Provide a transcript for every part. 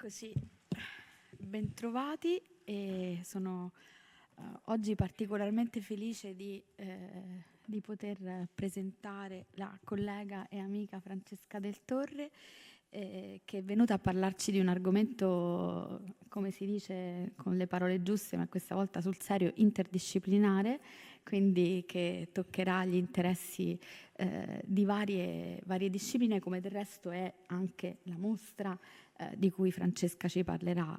Eccoci, bentrovati e sono oggi particolarmente felice di poter presentare la collega e amica Francesca Del Torre che è venuta a parlarci di un argomento, come si dice con le parole giuste, ma questa volta sul serio, interdisciplinare, quindi che toccherà gli interessi di varie discipline, come del resto è anche la mostra di cui Francesca ci parlerà.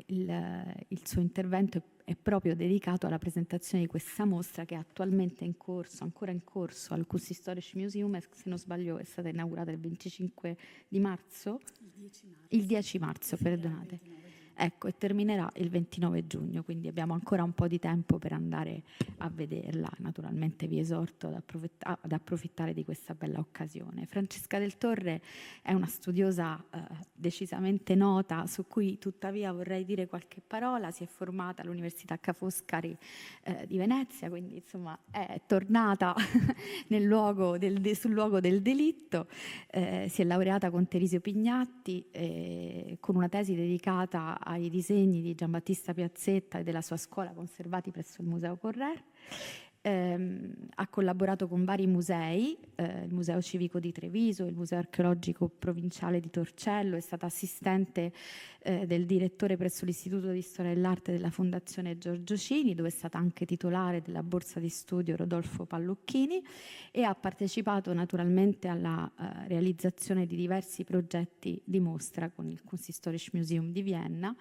Il suo intervento è proprio dedicato alla presentazione di questa mostra che è attualmente in corso, ancora in corso, al Kunsthistorisches Museum, se non sbaglio è stata inaugurata il 25 di marzo? Il 10 marzo, perdonate. Ecco, e terminerà il 29 giugno, quindi abbiamo ancora un po' di tempo per andare a vederla. Naturalmente vi esorto ad approfittare di questa bella occasione. Francesca Del Torre è una studiosa decisamente nota, su cui tuttavia vorrei dire qualche parola. Si è formata all'Università Ca' Foscari di Venezia, quindi insomma è tornata sul luogo del delitto. Si è laureata con Terisio Pignatti con una tesi dedicata ai disegni di Giambattista Piazzetta e della sua scuola conservati presso il Museo Correr. Ha collaborato con vari musei, il Museo Civico di Treviso, il Museo Archeologico Provinciale di Torcello, è stata assistente del direttore presso l'Istituto di Storia dell'Arte della Fondazione Giorgio Cini, dove è stata anche titolare della borsa di studio Rodolfo Pallucchini, e ha partecipato naturalmente alla realizzazione di diversi progetti di mostra con il Kunsthistorisches Museum di Vienna,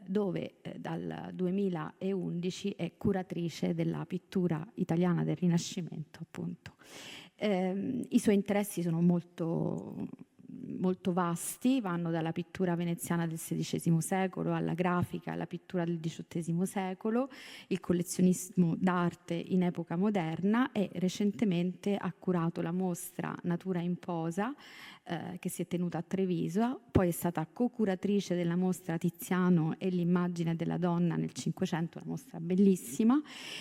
dove dal 2011 è curatrice della pittura italiana del Rinascimento, appunto. I suoi interessi sono molto vasti, vanno dalla pittura veneziana del XVI secolo alla grafica, alla pittura del XVIII secolo, il collezionismo d'arte in epoca moderna, e recentemente ha curato la mostra Natura in posa che si è tenuta a Treviso, poi è stata co-curatrice della mostra Tiziano e l'immagine della donna nel Cinquecento, una mostra bellissima,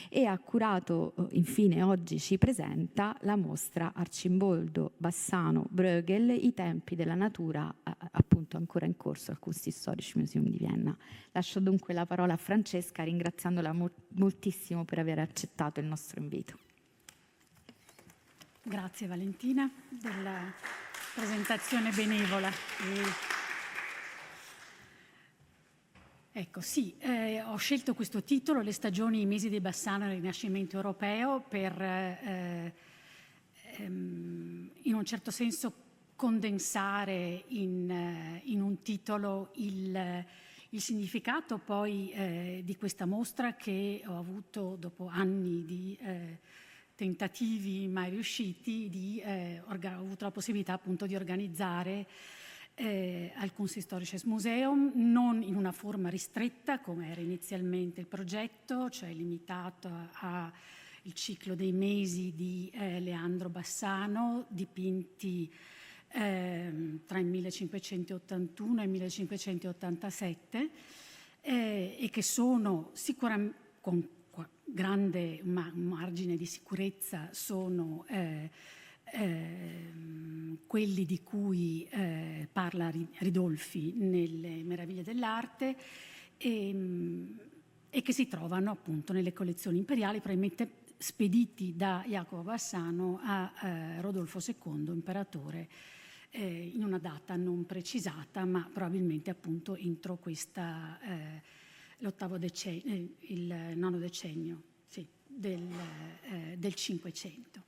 e ha curato, infine oggi ci presenta la mostra Arcimboldo Bassano Bruegel, i tempi della natura, appunto ancora in corso al Kunsthistorisches Museum di Vienna. Lascio dunque la parola a Francesca, ringraziandola moltissimo per aver accettato il nostro invito. Grazie Valentina della presentazione benevola. Ecco, sì, ho scelto questo titolo, Le stagioni e i mesi di Bassano e il Rinascimento europeo, per in un certo senso condensare in un titolo il significato poi di questa mostra, che ho avuto dopo anni di tentativi mai riusciti, ho avuto la possibilità appunto di organizzare al Kunsthistorisches Museum, non in una forma ristretta come era inizialmente il progetto, cioè limitato al ciclo dei mesi di Leandro Bassano, dipinti tra il 1581 e il 1587, e che sono sicuramente, con grande margine di sicurezza, sono quelli di cui parla Ridolfi nelle Meraviglie dell'arte, e che si trovano appunto nelle collezioni imperiali, probabilmente spediti da Jacopo Bassano a Rodolfo II, imperatore, in una data non precisata, ma probabilmente appunto entro questa il nono decennio, sì, del Cinquecento.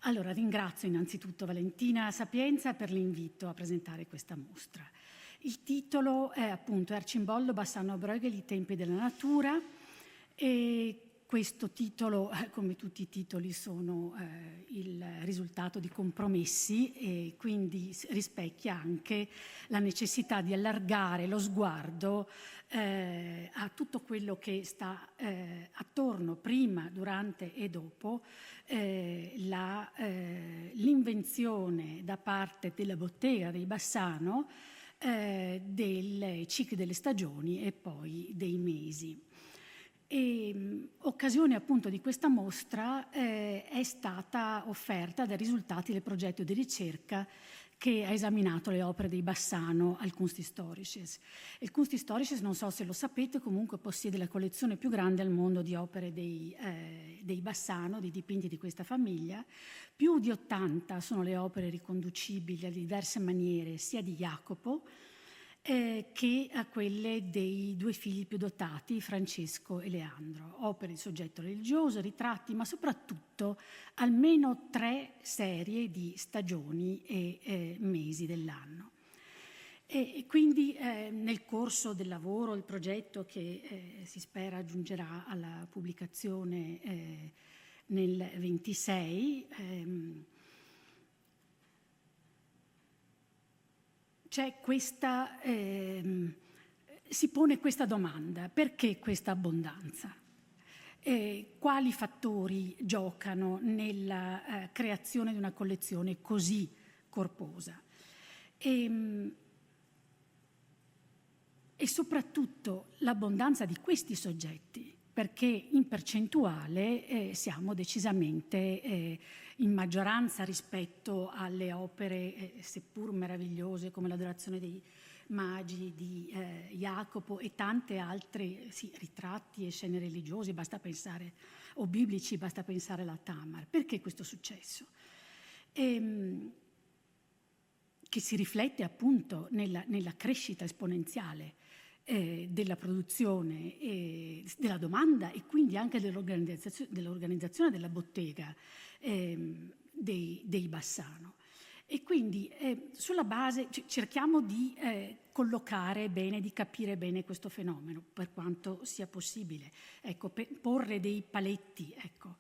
Allora, ringrazio innanzitutto Valentina Sapienza per l'invito a presentare questa mostra. Il titolo è appunto Arcimboldo Bassano Bruegel, i tempi della natura, e questo titolo, come tutti i titoli, sono il risultato di compromessi, e quindi rispecchia anche la necessità di allargare lo sguardo a tutto quello che sta attorno, prima, durante e dopo l'invenzione da parte della bottega dei Bassano dei cicli delle stagioni e poi dei mesi. E occasione appunto di questa mostra è stata offerta dai risultati del progetto di ricerca che ha esaminato le opere dei Bassano al Kunsthistorisches. Il Kunsthistorisches, non so se lo sapete, comunque possiede la collezione più grande al mondo di opere dei Bassano, di dipinti di questa famiglia. Più di 80 sono le opere riconducibili a diverse maniere, sia di Jacopo che a quelle dei due figli più dotati, Francesco e Leandro. Opere di soggetto religioso, ritratti, ma soprattutto almeno 3 serie di stagioni e mesi dell'anno. E quindi nel corso del lavoro, il progetto che si spera giungerà alla pubblicazione nel 26, c'è questa, si pone questa domanda: perché questa abbondanza? Quali fattori giocano nella creazione di una collezione così corposa? E soprattutto l'abbondanza di questi soggetti, perché in percentuale siamo decisamente in maggioranza rispetto alle opere, seppur meravigliose, come l'Adorazione dei Magi di Jacopo e tante altre, sì, ritratti e scene religiose, basta pensare, o biblici, basta pensare alla Tamar. Perché questo successo? Che si riflette appunto nella crescita esponenziale della produzione, della domanda e quindi anche dell'organizzazione della bottega dei Bassano. E quindi sulla base cerchiamo di collocare bene, di capire bene questo fenomeno, per quanto sia possibile, ecco, porre dei paletti. Ecco.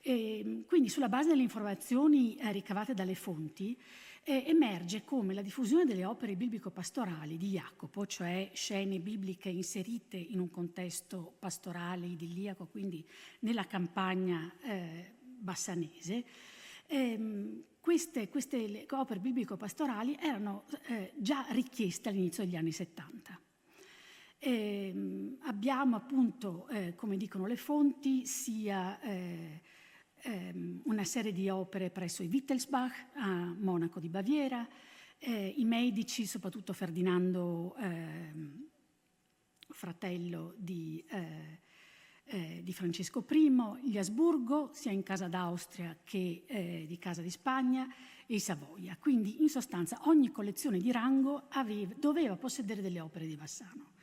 Quindi sulla base delle informazioni ricavate dalle fonti, emerge come la diffusione delle opere biblico-pastorali di Jacopo, cioè scene bibliche inserite in un contesto pastorale, idilliaco, quindi nella campagna bassanese, queste opere biblico-pastorali erano già richieste all'inizio degli anni 70. Abbiamo appunto, come dicono le fonti, sia una serie di opere presso i Wittelsbach a Monaco di Baviera, i medici, soprattutto Ferdinando, fratello di Francesco I, gli Asburgo, sia in Casa d'Austria che di Casa di Spagna, e i Savoia. Quindi in sostanza ogni collezione di rango doveva possedere delle opere di Bassano.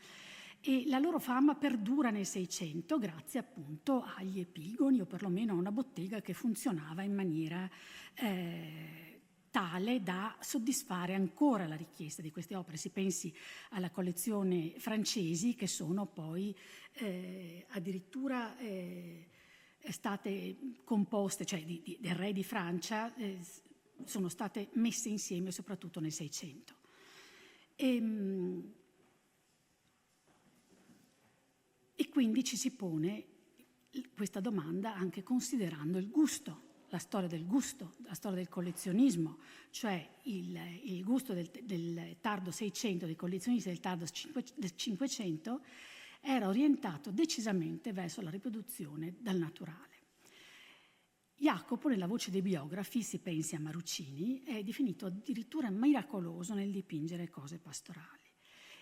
E la loro fama perdura nel Seicento grazie appunto agli epigoni, o perlomeno a una bottega che funzionava in maniera tale da soddisfare ancora la richiesta di queste opere. Si pensi alla collezione francesi, che sono poi addirittura state composte, cioè del re di Francia, sono state messe insieme soprattutto nel Seicento. E quindi ci si pone questa domanda anche considerando il gusto, la storia del gusto, la storia del collezionismo, cioè il gusto del tardo Seicento, dei collezionisti del tardo Cinquecento, era orientato decisamente verso la riproduzione dal naturale. Jacopo, nella voce dei biografi, si pensi a Maruccini, è definito addirittura miracoloso nel dipingere cose pastorali.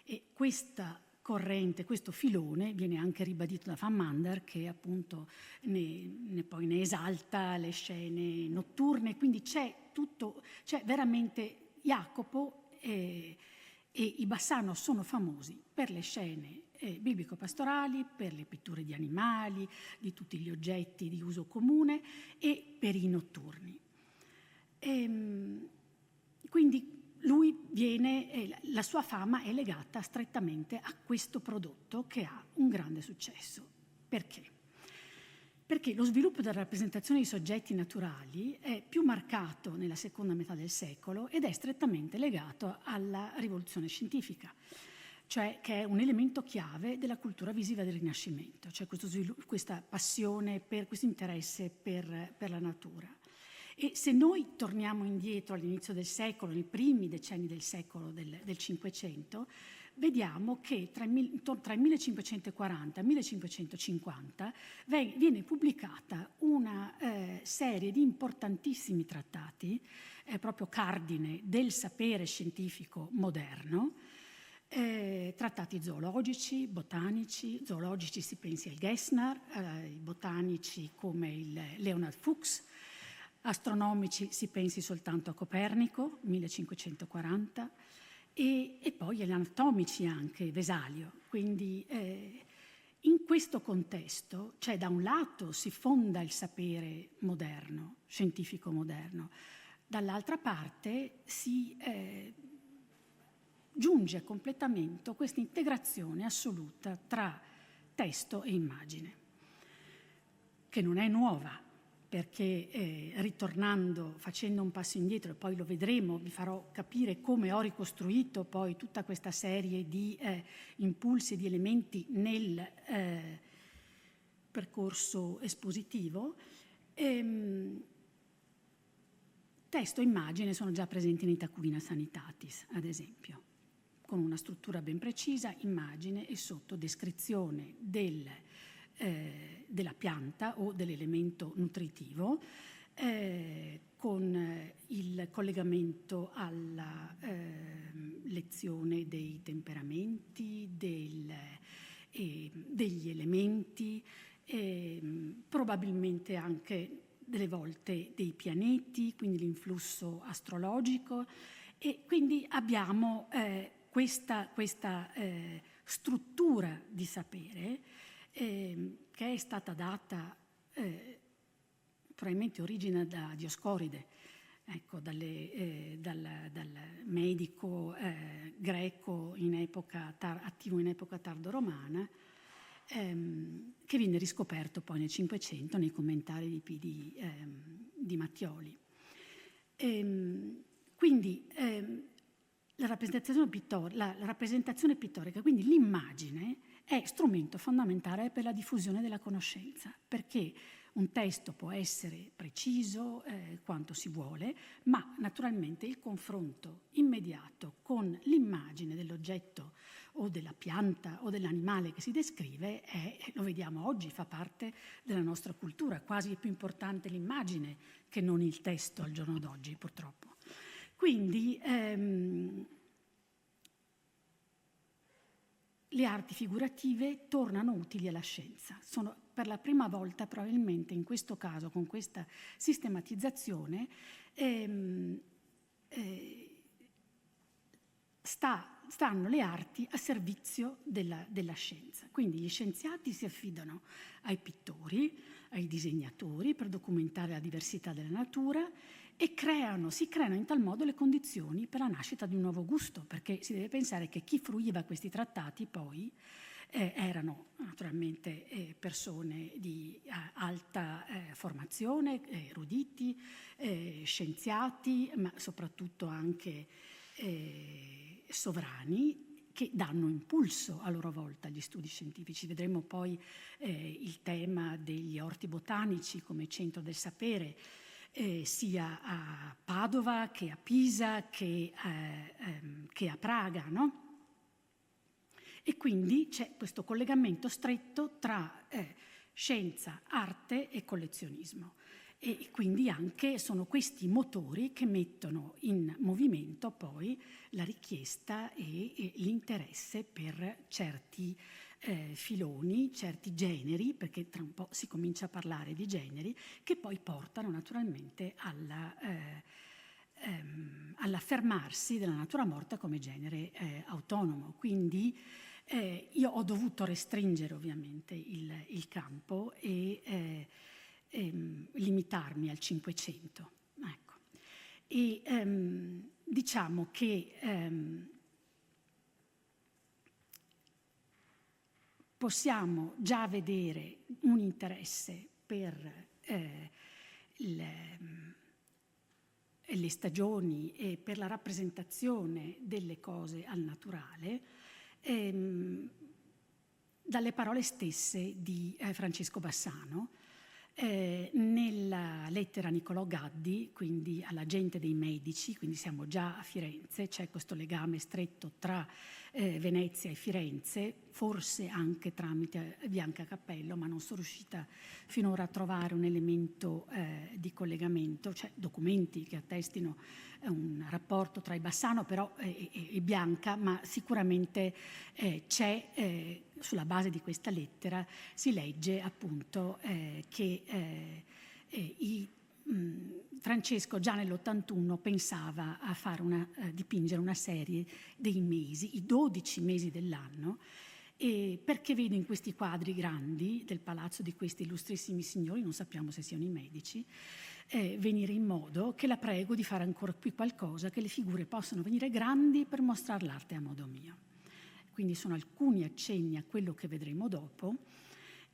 E questa corrente, questo filone, viene anche ribadito da Van Mander, che appunto poi ne esalta le scene notturne, quindi c'è veramente Jacopo e i Bassano sono famosi per le scene biblico-pastorali, per le pitture di animali, di tutti gli oggetti di uso comune e per i notturni. Quindi la sua fama è legata strettamente a questo prodotto che ha un grande successo. Perché? Perché lo sviluppo della rappresentazione di soggetti naturali è più marcato nella seconda metà del secolo ed è strettamente legato alla rivoluzione scientifica, cioè che è un elemento chiave della cultura visiva del Rinascimento, cioè questa passione, questo interesse per la natura. E se noi torniamo indietro all'inizio del secolo, nei primi decenni del secolo del Cinquecento, vediamo che tra il 1540 e il 1550 viene pubblicata una serie di importantissimi trattati, proprio cardine del sapere scientifico moderno, trattati zoologici, botanici. Zoologici si pensi al Gessner, i botanici come il Leonard Fuchs, astronomici si pensi soltanto a Copernico, 1540, e poi agli anatomici anche, Vesalio. Quindi in questo contesto, cioè da un lato si fonda il sapere moderno, scientifico moderno, dall'altra parte si giunge a completamento questa integrazione assoluta tra testo e immagine, che non è nuova, perché ritornando, facendo un passo indietro, e poi lo vedremo, vi farò capire come ho ricostruito poi tutta questa serie di impulsi e di elementi nel percorso espositivo. Testo e immagine sono già presenti in Itacuvina Sanitatis, ad esempio, con una struttura ben precisa, immagine e sotto descrizione della pianta o dell'elemento nutritivo, con il collegamento alla lezione dei temperamenti, degli elementi, probabilmente anche delle volte dei pianeti, quindi l'influsso astrologico, e quindi abbiamo questa struttura di sapere che è stata data, probabilmente origina da Dioscoride, ecco, dal medico greco attivo in epoca tardo-romana, che viene riscoperto poi nel Cinquecento nei commentari di Mattioli. Quindi la rappresentazione pittorica, quindi l'immagine, è strumento fondamentale per la diffusione della conoscenza, perché un testo può essere preciso quanto si vuole, ma naturalmente il confronto immediato con l'immagine dell'oggetto o della pianta o dell'animale che si descrive lo vediamo oggi, fa parte della nostra cultura, quasi è più importante l'immagine che non il testo al giorno d'oggi, purtroppo. Quindi le arti figurative tornano utili alla scienza. Sono per la prima volta, probabilmente in questo caso, con questa sistematizzazione, stanno le arti a servizio della scienza. Quindi gli scienziati si affidano ai pittori, ai disegnatori per documentare la diversità della natura e si creano in tal modo le condizioni per la nascita di un nuovo gusto, perché si deve pensare che chi fruiva questi trattati poi erano naturalmente persone di alta formazione, eruditi, scienziati, ma soprattutto anche sovrani, che danno impulso a loro volta agli studi scientifici. Vedremo poi il tema degli orti botanici come centro del sapere, sia a Padova che a Pisa che a Praga, no? E quindi c'è questo collegamento stretto tra scienza, arte e collezionismo. E quindi anche sono questi motori che mettono in movimento poi la richiesta e l'interesse per certi filoni, certi generi, perché tra un po' si comincia a parlare di generi, che poi portano naturalmente all'affermarsi della natura morta come genere autonomo. Quindi io ho dovuto restringere ovviamente il campo e limitarmi al Cinquecento. Ecco. E diciamo che possiamo già vedere un interesse per le stagioni e per la rappresentazione delle cose al naturale dalle parole stesse di Francesco Bassano, Nella lettera a Niccolò Gaddi, quindi alla gente dei Medici, quindi siamo già a Firenze, c'è questo legame stretto tra Venezia e Firenze, forse anche tramite Bianca Cappello, ma non sono riuscita finora a trovare un elemento di collegamento, cioè documenti che attestino un rapporto tra i Bassano però, e Bianca, ma sicuramente c'è, sulla base di questa lettera, si legge appunto che Francesco già nell'81 pensava a fare dipingere una serie dei mesi, i 12 mesi dell'anno, perché vede in questi quadri grandi del palazzo di questi illustrissimi signori, non sappiamo se siano i Medici, venire in modo che la prego di fare ancora qui qualcosa, che le figure possano venire grandi per mostrare l'arte a modo mio. Quindi sono alcuni accenni a quello che vedremo dopo.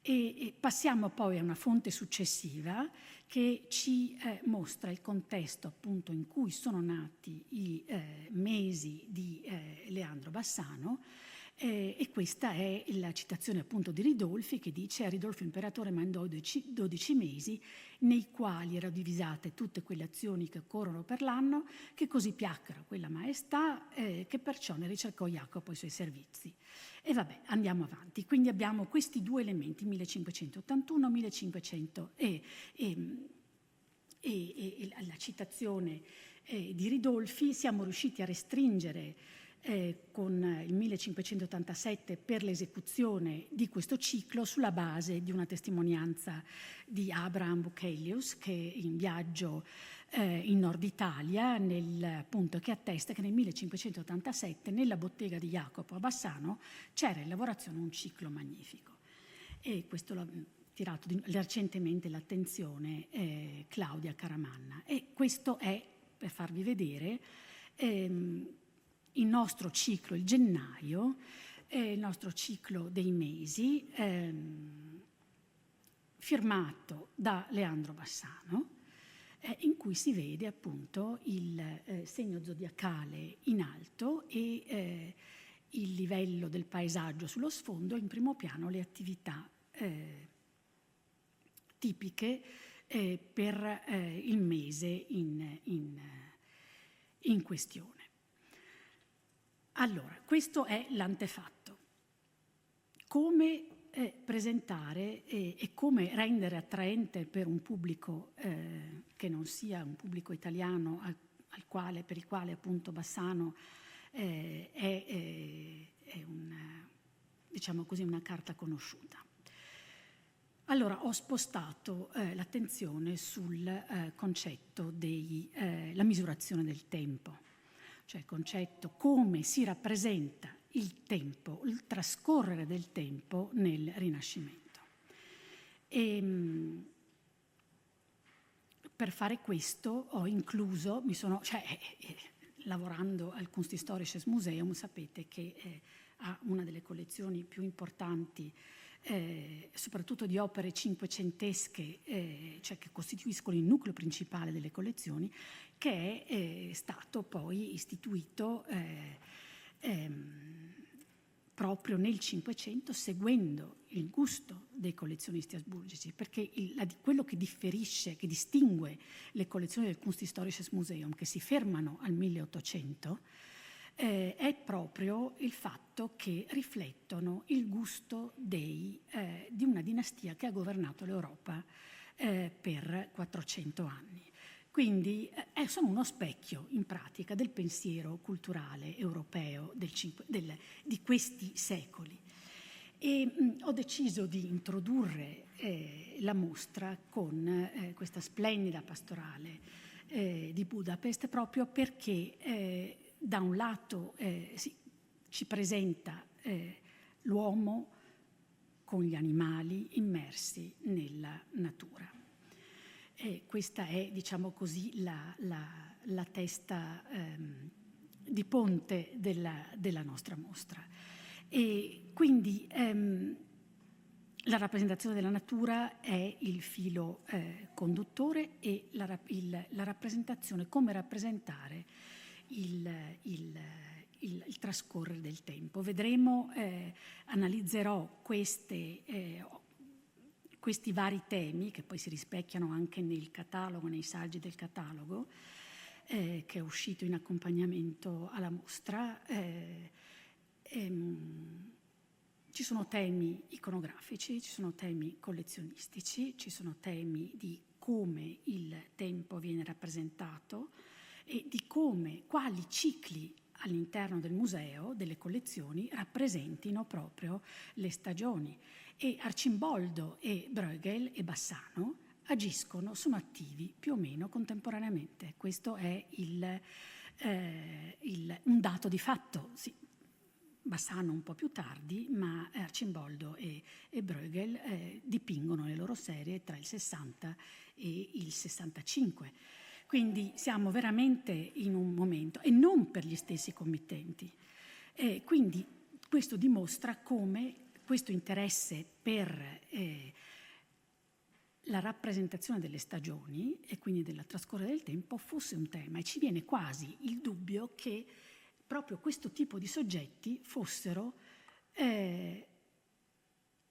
E passiamo poi a una fonte successiva che ci mostra il contesto appunto in cui sono nati i mesi di Leandro Bassano, e questa è la citazione appunto di Ridolfi, che dice: a Ridolfo imperatore mandò 12 mesi nei quali erano divisate tutte quelle azioni che occorrono per l'anno, che così piacquero a quella maestà, che perciò ne ricercò Jacopo i suoi servizi. E vabbè, andiamo avanti. Quindi abbiamo questi due elementi, 1581, 1500 e la citazione di Ridolfi. Siamo riusciti a restringere con il 1587 per l'esecuzione di questo ciclo sulla base di una testimonianza di Abraham Buchelius, che è in viaggio in Nord Italia, appunto, che attesta che nel 1587 nella bottega di Jacopo a Bassano c'era in lavorazione un ciclo magnifico. E questo l'ha tirato recentemente l'attenzione Claudia Caramanna. E questo è, per farvi vedere, il nostro ciclo, il gennaio, il nostro ciclo dei mesi, firmato da Leandro Bassano, in cui si vede appunto il segno zodiacale in alto e il livello del paesaggio sullo sfondo, in primo piano le attività tipiche per il mese in questione. Allora, questo è l'antefatto. Come presentare e come rendere attraente per un pubblico che non sia un pubblico italiano per il quale appunto Bassano è diciamo così, una carta conosciuta. Allora, ho spostato l'attenzione sul concetto della misurazione del tempo, cioè il concetto come si rappresenta il tempo, il trascorrere del tempo nel Rinascimento. E per fare questo ho incluso, lavorando al Kunsthistorisches Museum, sapete che ha una delle collezioni più importanti, soprattutto di opere cinquecentesche, cioè che costituiscono il nucleo principale delle collezioni, che è stato poi istituito proprio nel Cinquecento, seguendo il gusto dei collezionisti asburgici, perché quello che differisce, che distingue le collezioni del Kunsthistorisches Museum, che si fermano al 1800, è proprio il fatto che riflettono il gusto di una dinastia che ha governato l'Europa per 400 anni. Quindi sono uno specchio, in pratica, del pensiero culturale europeo di questi secoli. E ho deciso di introdurre la mostra con questa splendida pastorale di Budapest, proprio perché da un lato ci presenta l'uomo con gli animali immersi nella natura. Questa è, diciamo così, la testa di ponte della nostra mostra. E quindi la rappresentazione della natura è il filo conduttore e la rappresentazione, come rappresentare il trascorrere del tempo. Vedremo, analizzerò questi vari temi, che poi si rispecchiano anche nel catalogo, nei saggi del catalogo, che è uscito in accompagnamento alla mostra, ci sono temi iconografici, ci sono temi collezionistici, ci sono temi di come il tempo viene rappresentato e di come, quali cicli all'interno del museo, delle collezioni, rappresentino proprio le stagioni. E Arcimboldo e Bruegel e Bassano sono attivi più o meno contemporaneamente. Questo è un dato di fatto, sì. Bassano un po' più tardi, ma Arcimboldo e Bruegel dipingono le loro serie tra il 60 e il 65. Quindi siamo veramente in un momento, e non per gli stessi committenti. Quindi questo dimostra come questo interesse per la rappresentazione delle stagioni e quindi della trascorrere del tempo fosse un tema, e ci viene quasi il dubbio che proprio questo tipo di soggetti fossero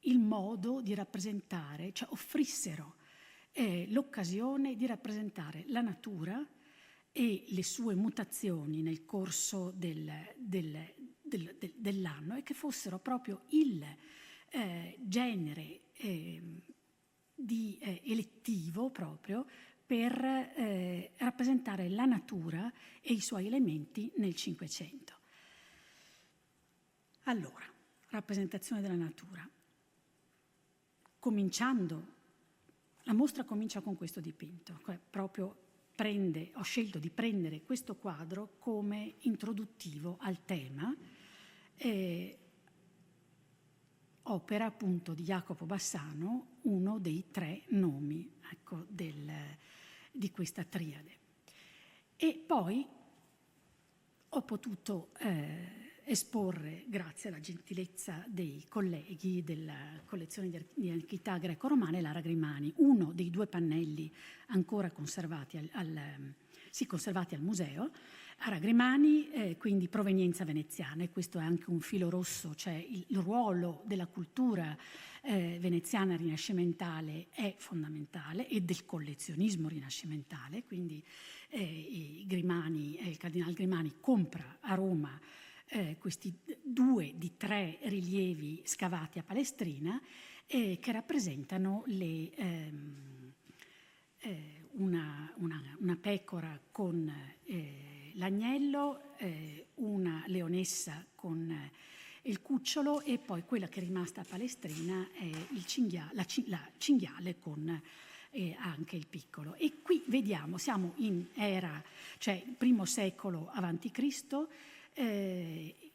il modo di rappresentare, cioè offrissero l'occasione di rappresentare la natura e le sue mutazioni nel corso dell'anno, e che fossero proprio il genere elettivo proprio per rappresentare la natura e i suoi elementi nel Cinquecento. Allora, rappresentazione della natura. La mostra comincia con questo dipinto, proprio ho scelto di prendere questo quadro come introduttivo al tema, opera appunto di Jacopo Bassano, uno dei 3 nomi, ecco, di questa triade. E poi ho potuto esporre, grazie alla gentilezza dei colleghi della collezione di antichità greco-romane, l'Ara Grimani, uno dei 2 pannelli ancora conservati al museo. Ara Grimani, quindi provenienza veneziana, e questo è anche un filo rosso, cioè il ruolo della cultura veneziana rinascimentale è fondamentale, e del collezionismo rinascimentale. Quindi il Cardinal Grimani compra a Roma questi 2 di 3 rilievi scavati a Palestrina che rappresentano una pecora con l'agnello, una leonessa con il cucciolo, e poi quella che è rimasta a Palestrina è la cinghiale con anche il piccolo. E qui vediamo, siamo in era, cioè il primo secolo avanti Cristo,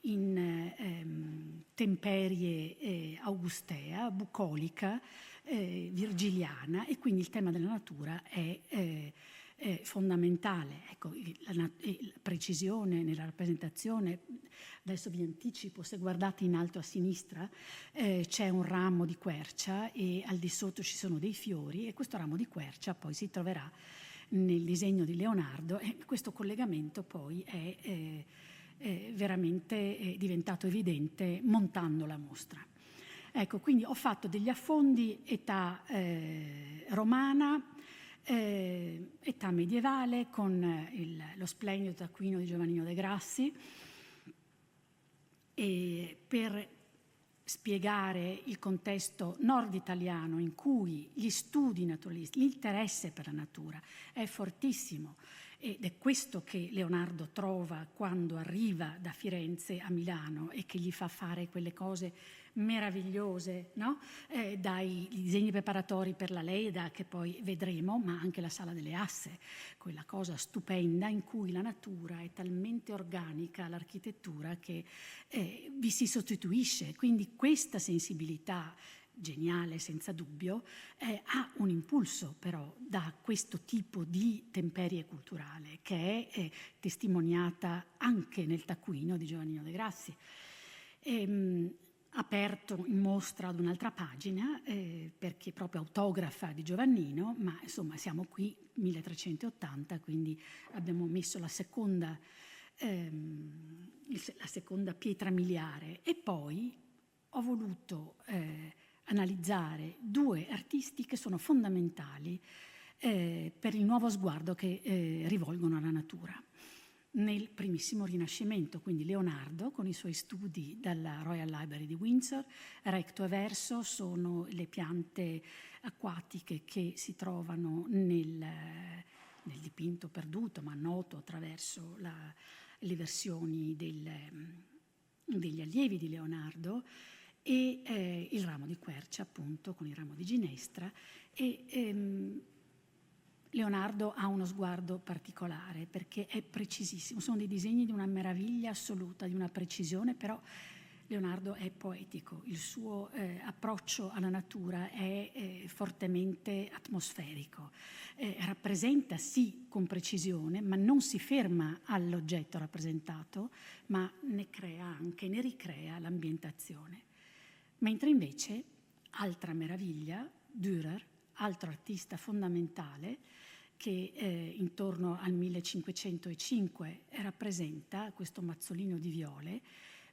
in temperie augustea, bucolica, virgiliana, e quindi il tema della natura è fondamentale. Ecco, la precisione nella rappresentazione. Adesso vi anticipo, se guardate in alto a sinistra c'è un ramo di quercia e al di sotto ci sono dei fiori, e questo ramo di quercia poi si troverà nel disegno di Leonardo, e questo collegamento poi è veramente diventato evidente montando la mostra. Ecco, quindi ho fatto degli affondi età romana, età medievale, con lo splendido taccuino di Giovannino de Grassi, e per spiegare il contesto nord italiano in cui gli studi naturalisti, l'interesse per la natura è fortissimo, ed è questo che Leonardo trova quando arriva da Firenze a Milano e che gli fa fare quelle cose meravigliose, no? Dai disegni preparatori per la Leda, che poi vedremo, ma anche la Sala delle Asse, quella cosa stupenda in cui la natura è talmente organica all'architettura che vi si sostituisce. Quindi questa sensibilità geniale senza dubbio, ha un impulso però da questo tipo di temperie culturale, che è testimoniata anche nel taccuino di Giovannino de Grassi. Aperto in mostra ad un'altra pagina, perché proprio autografa di Giovannino, ma insomma siamo qui 1380, quindi abbiamo messo la seconda pietra miliare, e poi ho voluto analizzare due artisti che sono fondamentali per il nuovo sguardo che rivolgono alla natura. Nel primissimo Rinascimento, quindi Leonardo con i suoi studi dalla Royal Library di Windsor, recto e verso sono le piante acquatiche che si trovano nel dipinto perduto ma noto attraverso le versioni degli allievi di Leonardo, e il ramo di quercia appunto con il ramo di ginestra, e Leonardo ha uno sguardo particolare perché è precisissimo, sono dei disegni di una meraviglia assoluta, di una precisione, però Leonardo è poetico, il suo approccio alla natura è fortemente atmosferico, rappresenta sì con precisione, ma non si ferma all'oggetto rappresentato, ma ne crea anche, ne ricrea l'ambientazione. Mentre invece, altra meraviglia, Dürer, altro artista fondamentale, che intorno al 1505 rappresenta questo mazzolino di viole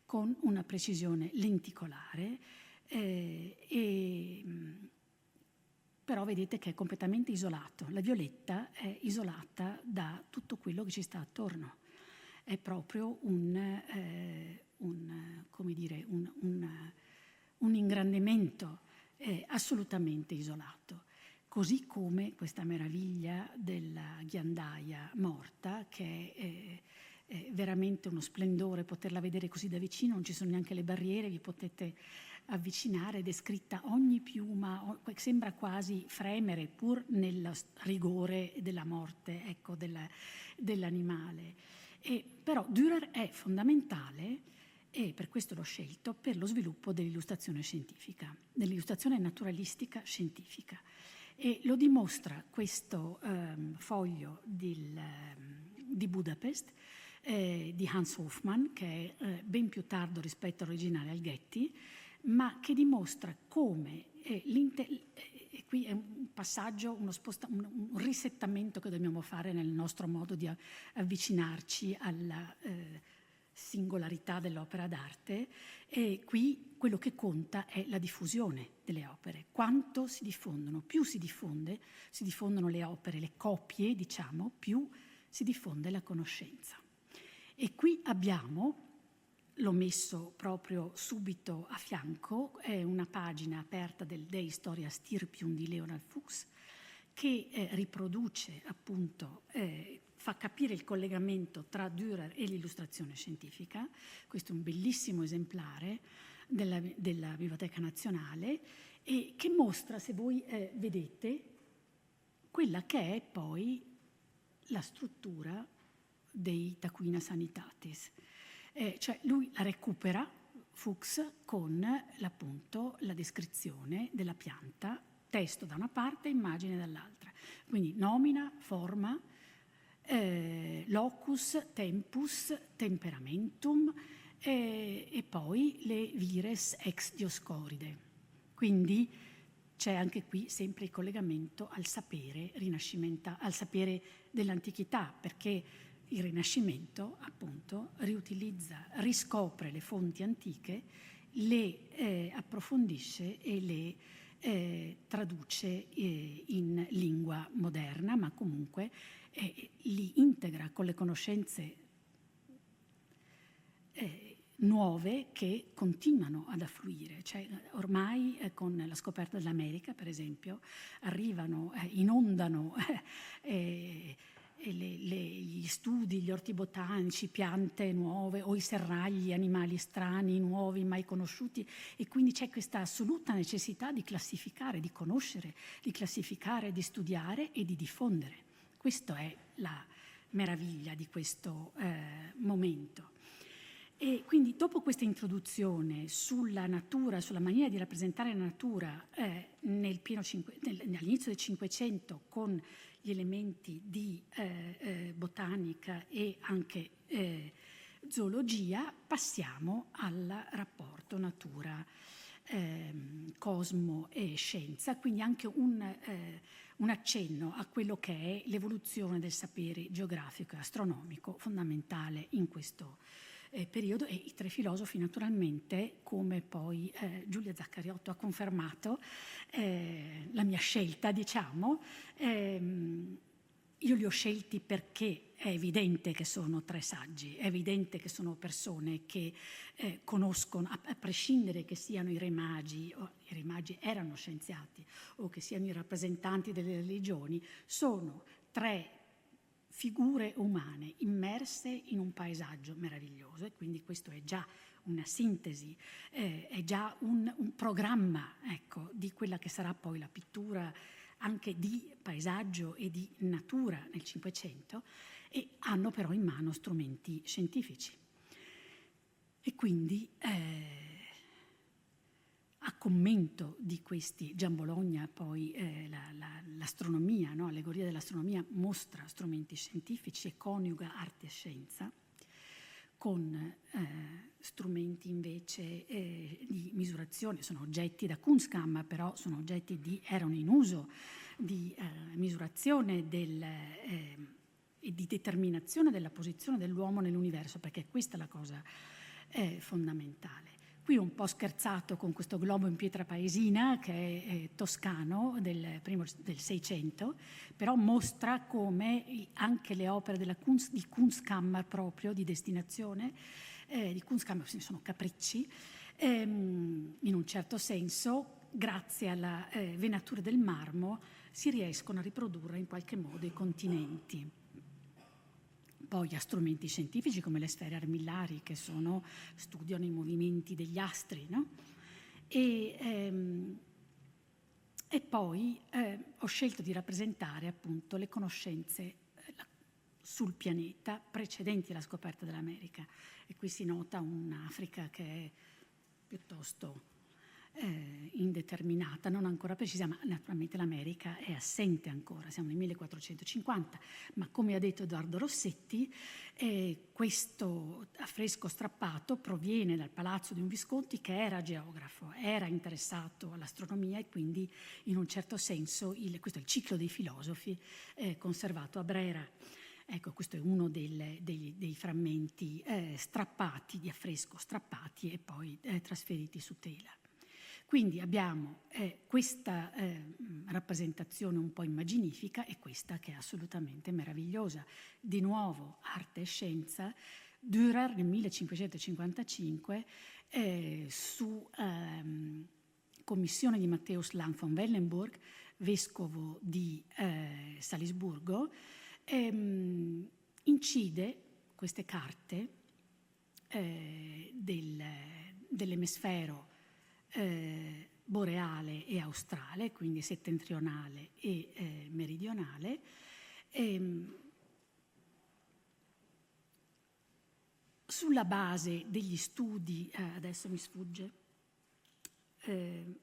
con una precisione lenticolare, però vedete che è completamente isolato. La violetta è isolata da tutto quello che ci sta attorno. È proprio un ingrandimento assolutamente isolato. Così come questa meraviglia della ghiandaia morta, che è veramente uno splendore poterla vedere così da vicino, non ci sono neanche le barriere, vi potete avvicinare, è descritta ogni piuma, sembra quasi fremere pur nel rigore della morte, ecco, dell'animale. Però Dürer è fondamentale, e per questo l'ho scelto, per lo sviluppo dell'illustrazione scientifica, dell'illustrazione naturalistica scientifica. E lo dimostra questo foglio di Budapest, di Hans Hofmann, che è ben più tardo rispetto all'originale al Getty, ma che dimostra come qui è un passaggio, un risettamento che dobbiamo fare nel nostro modo di avvicinarci alla singolarità dell'opera d'arte, e qui quello che conta è la diffusione delle opere. Quanto si diffondono, più si diffondono le opere, le copie, diciamo, più si diffonde la conoscenza. E qui abbiamo, l'ho messo proprio subito a fianco, è una pagina aperta del De Historia Stirpium di Leonard Fuchs, che riproduce appunto, fa capire il collegamento tra Dürer e l'illustrazione scientifica. Questo è un bellissimo esemplare della Biblioteca Nazionale, e che mostra, se voi vedete, quella che è poi la struttura dei Taquina Sanitatis. Cioè lui la recupera, Fuchs, con appunto la descrizione della pianta, testo da una parte, immagine dall'altra. Quindi nomina, forma, locus, tempus, temperamentum, e poi le vires ex Dioscoride. Quindi c'è anche qui sempre il collegamento al sapere rinascimentale, al sapere dell'antichità, perché il Rinascimento appunto riutilizza, riscopre le fonti antiche, le approfondisce e le traduce in lingua moderna, ma comunque li integra con le conoscenze nuove che continuano ad affluire. Cioè, ormai con la scoperta dell'America, per esempio, arrivano, inondano gli studi, gli orti botanici, piante nuove o i serragli, animali strani, nuovi, mai conosciuti, e quindi c'è questa assoluta necessità di classificare, di conoscere, di classificare, di studiare e di diffondere. Questa è la meraviglia di questo momento. E quindi dopo questa introduzione sulla natura, sulla maniera di rappresentare la natura all'inizio del Cinquecento, con gli elementi di botanica e anche zoologia, passiamo al rapporto natura, cosmo e scienza, quindi anche un accenno a quello che è l'evoluzione del sapere geografico e astronomico fondamentale in questo periodo, e i 3 filosofi naturalmente, come poi Giulia Zaccariotto ha confermato la mia scelta, diciamo. Io li ho scelti perché è evidente che sono 3 saggi, è evidente che sono persone che conoscono, a prescindere che siano i Re Magi, o i Re Magi erano scienziati, o che siano i rappresentanti delle religioni, sono 3 figure umane immerse in un paesaggio meraviglioso, e quindi questo è già una sintesi, è già un programma, ecco, di quella che sarà poi la pittura anche di paesaggio e di natura nel Cinquecento, e hanno però in mano strumenti scientifici. E quindi a commento di questi, Gian Bologna poi l'astronomia, no? Allegoria dell'astronomia, mostra strumenti scientifici e coniuga arte e scienza con strumenti invece di misurazione. Sono oggetti da Kunstkammer, però sono oggetti erano in uso di misurazione e di determinazione della posizione dell'uomo nell'universo, perché questa è la cosa fondamentale. Qui ho un po' scherzato con questo globo in pietra paesina che è toscano del 600, però mostra come anche le opere di Kunstkammer proprio, di destinazione, di Kunstkammer sono capricci, in un certo senso, grazie alla venatura del marmo, si riescono a riprodurre in qualche modo i continenti. Poi ha strumenti scientifici come le sfere armillari, che studiano i movimenti degli astri, no? E poi ho scelto di rappresentare appunto le conoscenze sul pianeta precedenti alla scoperta dell'America. E qui si nota un'Africa che è piuttosto indeterminata, non ancora precisa, ma naturalmente l'America è assente ancora, siamo nel 1450, ma come ha detto Edoardo Rossetti, questo affresco strappato proviene dal palazzo di un Visconti che era geografo, era interessato all'astronomia, e quindi in un certo senso questo è il ciclo dei filosofi conservato a Brera. Ecco, questo è uno dei frammenti strappati, di affresco strappati e poi trasferiti su tela. Quindi abbiamo questa rappresentazione un po' immaginifica e questa che è assolutamente meravigliosa. Di nuovo arte e scienza. Dürer nel 1555 su commissione di Matthäus Lang von Wellenburg, vescovo di Salisburgo, incide queste carte dell'emisfero boreale e australe, quindi settentrionale e meridionale, sulla base degli studi, adesso mi sfugge, Van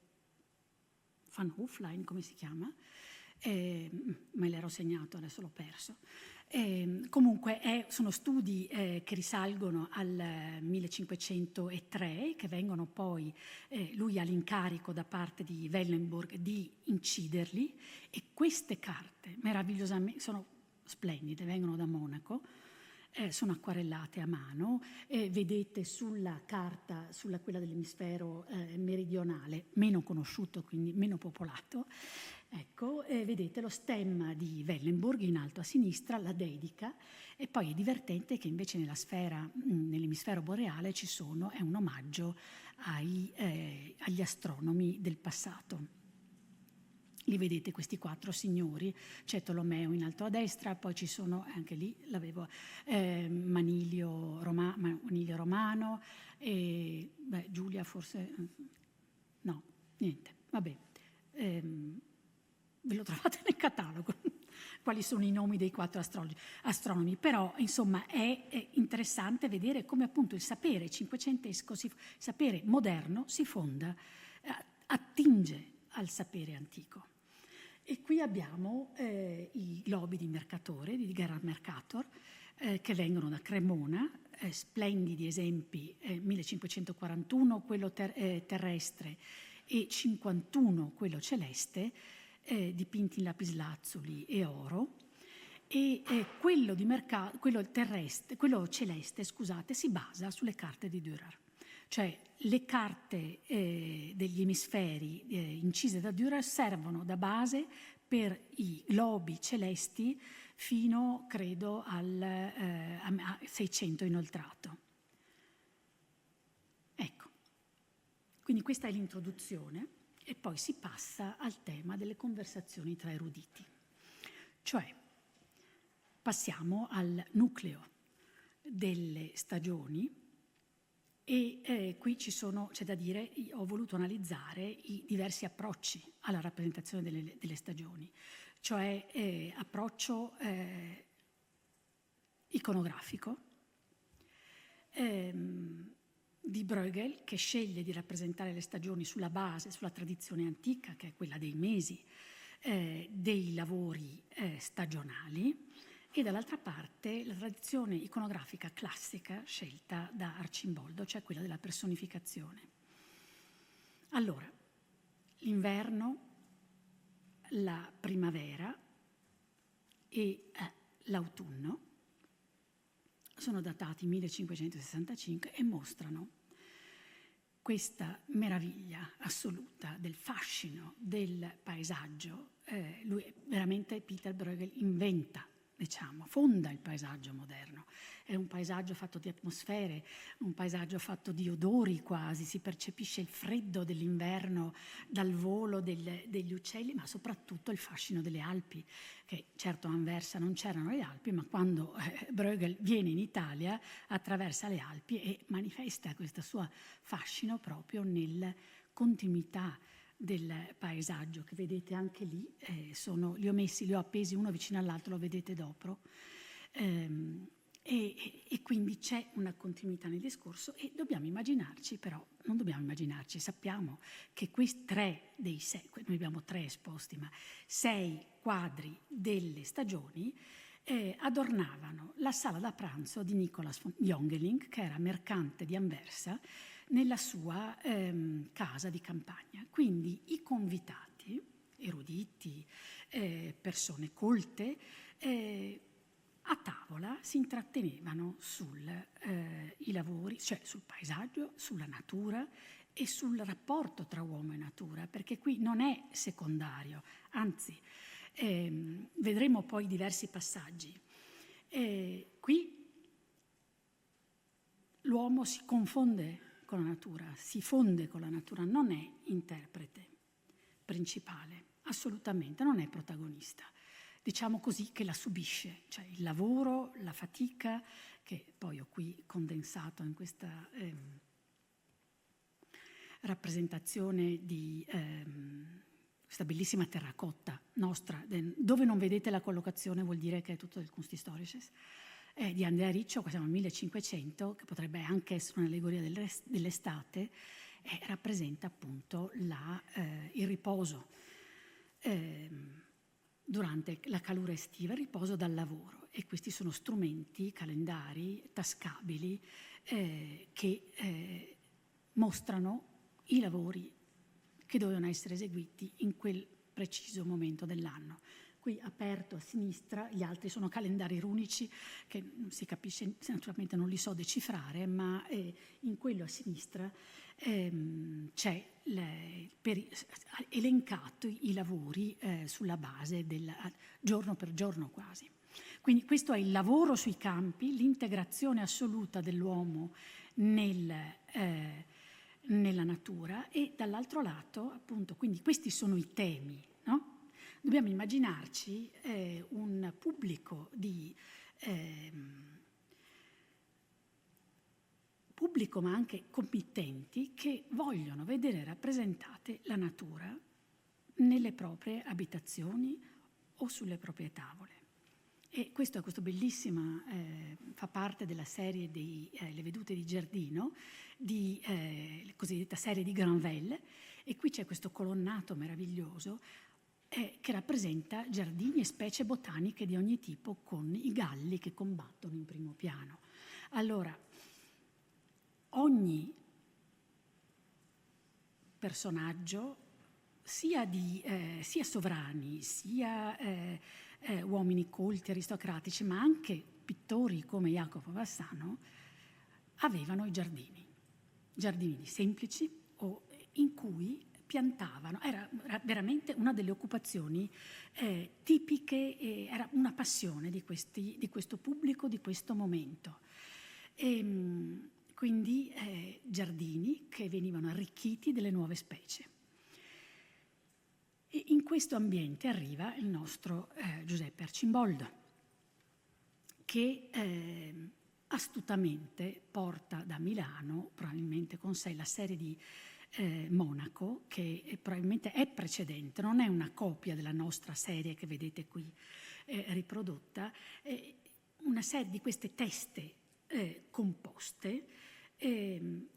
Hoflein, come si chiama? Me l'ero segnato, adesso l'ho perso. Comunque sono studi che risalgono al 1503, che vengono poi, lui ha l'incarico da parte di Wellenburg di inciderli, e queste carte meravigliosamente sono splendide, vengono da Monaco, sono acquarellate a mano, vedete sulla carta, quella dell'emisfero meridionale, meno conosciuto, quindi meno popolato, ecco, vedete lo stemma di Wellenburg in alto a sinistra, la dedica, e poi è divertente che invece nell'emisfero boreale è un omaggio agli astronomi del passato. Li vedete questi 4 signori, c'è Tolomeo in alto a destra, poi ci sono, anche lì l'avevo, Manilio Romano, e Giulia forse, no, niente, vabbè. Ve lo trovate nel catalogo, quali sono i nomi dei 4 astronomi, però insomma è interessante vedere come appunto il sapere cinquecentesco, il sapere moderno si fonda, attinge al sapere antico. E qui abbiamo i globi di Mercatore, di Gerhard Mercator, che vengono da Cremona, splendidi esempi, 1541 quello terrestre e 51 quello celeste, dipinti in lapislazzuli e oro, e quello terrestre, quello celeste, scusate, si basa sulle carte di Dürer. Cioè le carte degli emisferi incise da Dürer servono da base per i globi celesti fino, credo, a 600 inoltrato. Ecco, quindi questa è l'introduzione e poi si passa al tema delle conversazioni tra eruditi. Cioè, passiamo al nucleo delle stagioni e qui c'è da dire, ho voluto analizzare i diversi approcci alla rappresentazione delle stagioni, cioè approccio iconografico di Bruegel, che sceglie di rappresentare le stagioni sulla base, sulla tradizione antica, che è quella dei mesi, dei lavori stagionali, e dall'altra parte la tradizione iconografica classica scelta da Arcimboldo, cioè quella della personificazione. Allora, l'inverno, la primavera e l'autunno sono datati 1565 e mostrano questa meraviglia assoluta del fascino del paesaggio. Lui veramente, Peter Bruegel, inventa, diciamo, fonda il paesaggio moderno. È un paesaggio fatto di atmosfere, un paesaggio fatto di odori quasi, si percepisce il freddo dell'inverno dal volo degli uccelli, ma soprattutto il fascino delle Alpi, che certo a Anversa non c'erano le Alpi, ma quando Bruegel viene in Italia attraversa le Alpi e manifesta questo suo fascino proprio nella continuità del paesaggio, che vedete anche lì, li ho appesi uno vicino all'altro, lo vedete dopo, e quindi c'è una continuità nel discorso e dobbiamo immaginarci, però non dobbiamo immaginarci, sappiamo che questi 3 dei 6, noi abbiamo 3 esposti, ma 6 quadri delle stagioni adornavano la sala da pranzo di Nicolas von Jongeling, che era mercante di Anversa, nella sua casa di campagna. Quindi i convitati, eruditi, persone colte, a tavola si intrattenevano sui lavori, cioè sul paesaggio, sulla natura e sul rapporto tra uomo e natura, perché qui non è secondario, anzi vedremo poi diversi passaggi. Qui l'uomo si confonde con la natura, si fonde con la natura, non è interprete principale, assolutamente, non è protagonista. Diciamo così che la subisce, cioè il lavoro, la fatica, che poi ho qui condensato in questa rappresentazione di questa bellissima terracotta nostra, dove non vedete la collocazione vuol dire che è tutto del Kunsthistorisches, di Andrea Riccio, qua siamo al 1500, che potrebbe anche essere un'allegoria dell'estate, rappresenta appunto il riposo durante la calura estiva, il riposo dal lavoro. E questi sono strumenti, calendari, tascabili, che mostrano i lavori che dovevano essere eseguiti in quel preciso momento dell'anno. Qui aperto a sinistra, gli altri sono calendari runici che non si capisce, naturalmente non li so decifrare, ma in quello a sinistra c'è elencato i lavori sulla base giorno per giorno quasi. Quindi questo è il lavoro sui campi, l'integrazione assoluta dell'uomo nella natura e dall'altro lato appunto, quindi questi sono i temi, no? Dobbiamo immaginarci un pubblico pubblico ma anche committenti che vogliono vedere rappresentate la natura nelle proprie abitazioni o sulle proprie tavole. E questo bellissima, fa parte della serie Le vedute di Giardino, la cosiddetta serie di Granvelle, e qui c'è questo colonnato meraviglioso che rappresenta giardini e specie botaniche di ogni tipo con i galli che combattono in primo piano. Allora, ogni personaggio, sia sovrani, sia uomini colti, aristocratici, ma anche pittori come Jacopo Bassano, avevano i giardini semplici o in cui piantavano. Era veramente una delle occupazioni tipiche, era una passione di questo pubblico, di questo momento. Quindi giardini che venivano arricchiti delle nuove specie. E in questo ambiente arriva il nostro Giuseppe Arcimboldo, che astutamente porta da Milano, probabilmente con sé, la serie di Monaco, che probabilmente è precedente, non è una copia della nostra serie che vedete qui riprodotta, una serie di queste teste composte, e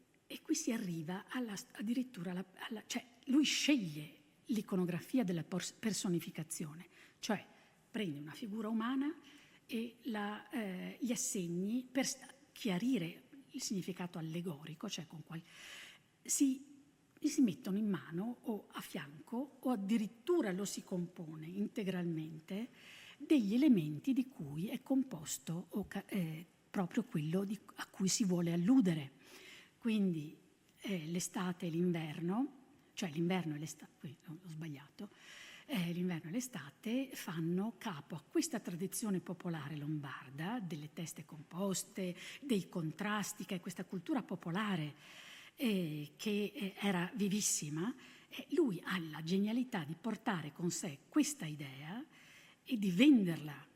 qui si arriva addirittura cioè lui sceglie l'iconografia della personificazione, cioè prende una figura umana e gli assegni per chiarire il significato allegorico, cioè si mettono in mano o a fianco o addirittura lo si compone integralmente degli elementi di cui è composto proprio quello a cui si vuole alludere. Quindi l'estate e l'inverno, cioè l'inverno e l'estate, qui ho sbagliato, l'inverno e l'estate fanno capo a questa tradizione popolare lombarda, delle teste composte, dei contrasti, che è questa cultura popolare che era vivissima. Lui ha la genialità di portare con sé questa idea e di venderla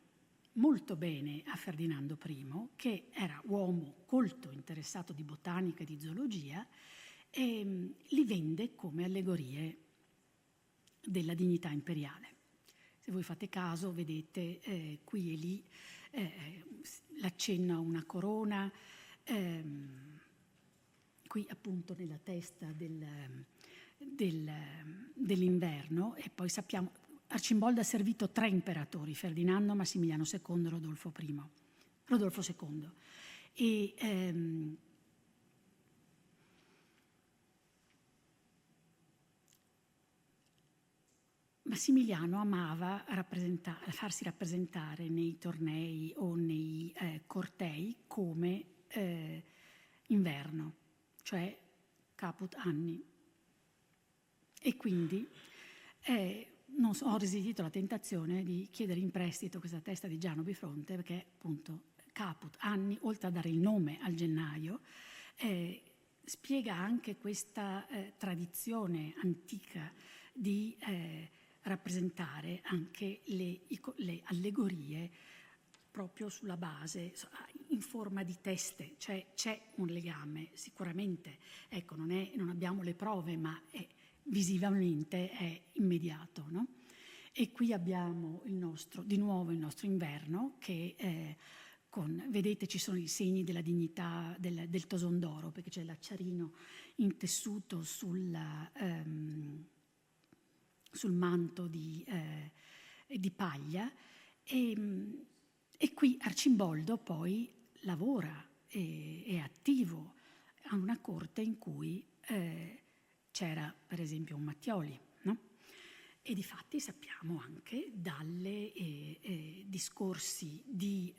molto bene a Ferdinando I, che era uomo colto, interessato di botanica e di zoologia, e li vende come allegorie della dignità imperiale. Se voi fate caso, vedete qui e lì l'accenno a una corona, qui appunto nella testa dell'inverno, e poi sappiamo Arcimboldo ha servito 3 imperatori, Ferdinando, Massimiliano II e Rodolfo II. E Massimiliano amava farsi rappresentare nei tornei o nei cortei come inverno, cioè caput anni. E quindi ho resistito alla tentazione di chiedere in prestito questa testa di Giano Bifronte, perché appunto caput anni, oltre a dare il nome al gennaio, spiega anche questa tradizione antica di rappresentare anche le allegorie proprio sulla base, in forma di teste, cioè c'è un legame sicuramente, ecco, non abbiamo le prove, ma visivamente è immediato, no? E qui abbiamo di nuovo il nostro inverno che vedete ci sono i segni della dignità del toson d'oro, perché c'è l'acciarino intessuto sul manto di paglia, e qui Arcimboldo poi lavora, è attivo a una corte in cui c'era per esempio un Mattioli, no? E difatti sappiamo anche dalle discorsi di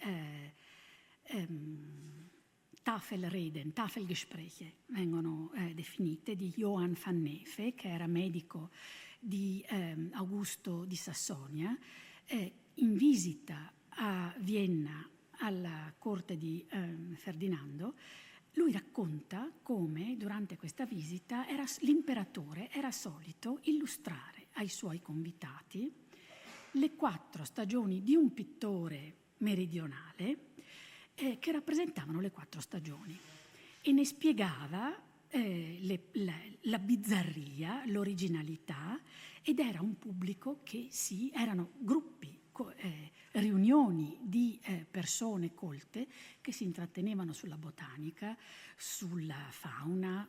Tafelreden, Tafelgespräche vengono definite, di Johann van Neefe, che era medico di Augusto di Sassonia, in visita a Vienna alla corte di Ferdinando. Lui racconta come durante questa visita l'imperatore era solito illustrare ai suoi convitati le 4 stagioni di un pittore meridionale che rappresentavano le 4 stagioni, e ne spiegava la bizzarria, l'originalità, ed era un pubblico che erano gruppi, riunioni di persone colte che si intrattenevano sulla botanica, sulla fauna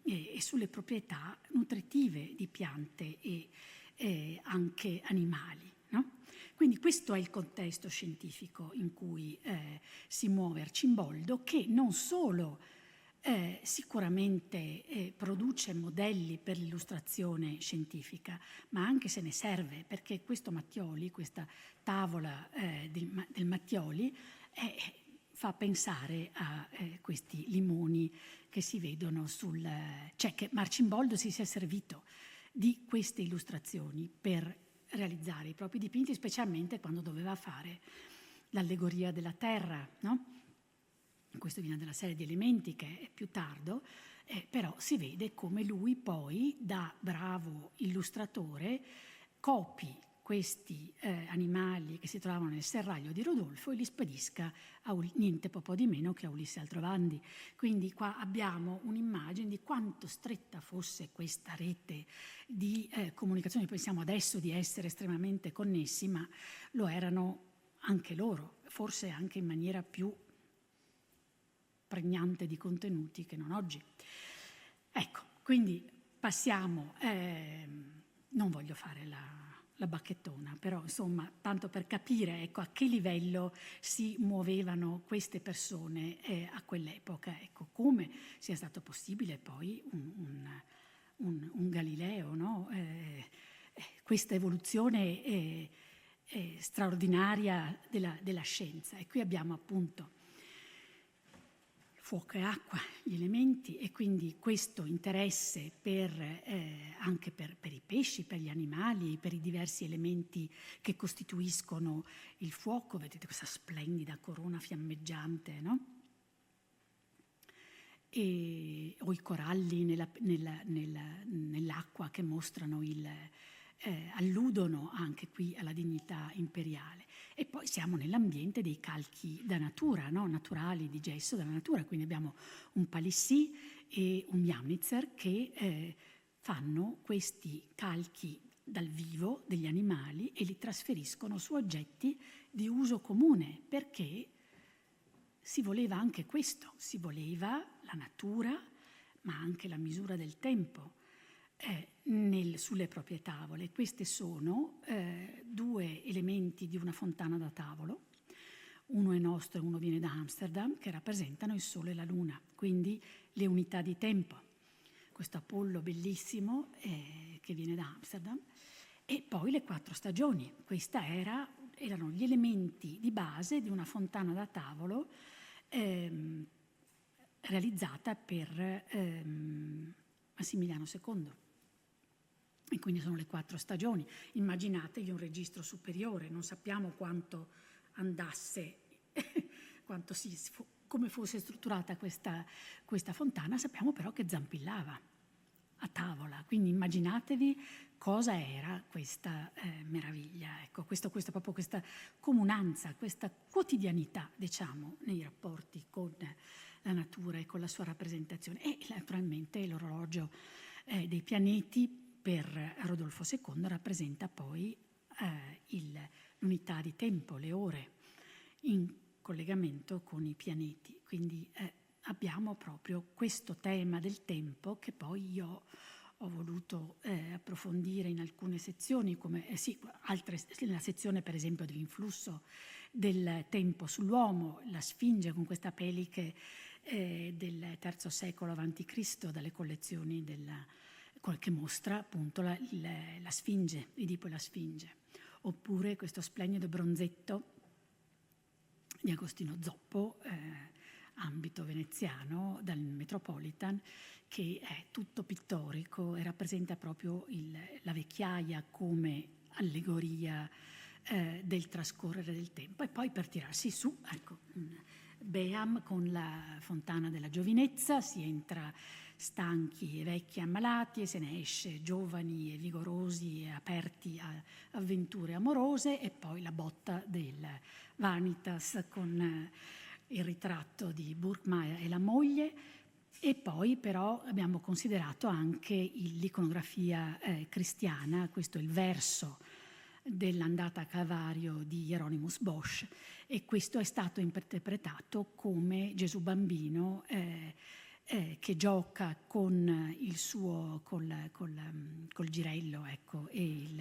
e sulle proprietà nutritive di piante e anche animali, no? Quindi questo è il contesto scientifico in cui si muove Arcimboldo, che non solo sicuramente produce modelli per l'illustrazione scientifica, ma anche se ne serve, perché questo Mattioli, questa tavola del Mattioli, fa pensare a questi limoni che si vedono cioè che Marcimboldo si sia servito di queste illustrazioni per realizzare i propri dipinti, specialmente quando doveva fare l'allegoria della terra, no? Questo viene dalla serie di Elementi, che è più tardo, però si vede come lui poi, da bravo illustratore, copi questi animali che si trovavano nel serraglio di Rodolfo e li spedisca a niente po' di meno che a Ulisse Aldrovandi. Quindi qua abbiamo un'immagine di quanto stretta fosse questa rete di comunicazione. Pensiamo adesso di essere estremamente connessi, ma lo erano anche loro, forse anche in maniera più pregnante di contenuti che non oggi. Ecco, quindi passiamo, non voglio fare la bacchettona, però insomma, tanto per capire, ecco, a che livello si muovevano queste persone a quell'epoca, ecco, come sia stato possibile poi un Galileo, no? Questa evoluzione straordinaria della scienza. E qui abbiamo appunto fuoco e acqua, gli elementi, e quindi questo interesse anche per i pesci, per gli animali, per i diversi elementi che costituiscono il fuoco. Vedete questa splendida corona fiammeggiante, no? O i coralli nell'acqua che mostrano alludono anche qui alla dignità imperiale. E poi siamo nell'ambiente dei calchi da natura, no? Naturali, di gesso della natura, quindi abbiamo un Palissy e un Jamnitzer che fanno questi calchi dal vivo degli animali e li trasferiscono su oggetti di uso comune, perché si voleva anche questo, si voleva la natura, ma anche la misura del tempo sulle proprie tavole. Questi sono due elementi di una fontana da tavolo, uno è nostro e uno viene da Amsterdam, che rappresentano il Sole e la Luna, quindi le unità di tempo. Questo Apollo bellissimo che viene da Amsterdam, e poi le 4 stagioni. Questi erano gli elementi di base di una fontana da tavolo realizzata per Massimiliano II. E quindi sono le 4 stagioni. Immaginatevi un registro superiore, non sappiamo quanto andasse, come fosse strutturata questa fontana, sappiamo però che zampillava a tavola, quindi immaginatevi cosa era questa meraviglia, ecco, proprio questa comunanza, questa quotidianità, diciamo, nei rapporti con la natura e con la sua rappresentazione. E naturalmente l'orologio dei pianeti per Rodolfo II rappresenta poi l'unità di tempo, le ore, in collegamento con i pianeti. Quindi abbiamo proprio questo tema del tempo che poi io ho voluto approfondire in alcune sezioni, la sezione per esempio dell'influsso del tempo sull'uomo, la Sfinge con questa peliche del III secolo a.C. dalle collezioni che mostra appunto la Sfinge, Edipo e la Sfinge, oppure questo splendido bronzetto di Agostino Zoppo, ambito veneziano, dal Metropolitan, che è tutto pittorico e rappresenta proprio la vecchiaia come allegoria del trascorrere del tempo. E poi per tirarsi su, ecco, Beam con la fontana della giovinezza, si entra stanchi e vecchi e ammalati e se ne esce giovani e vigorosi e aperti a avventure amorose, e poi la botta del Vanitas con il ritratto di Burgmeier e la moglie. E poi però abbiamo considerato anche l'iconografia cristiana, questo è il verso dell'andata a Calvario di Hieronymus Bosch, e questo è stato interpretato come Gesù bambino che gioca con col girello, ecco, e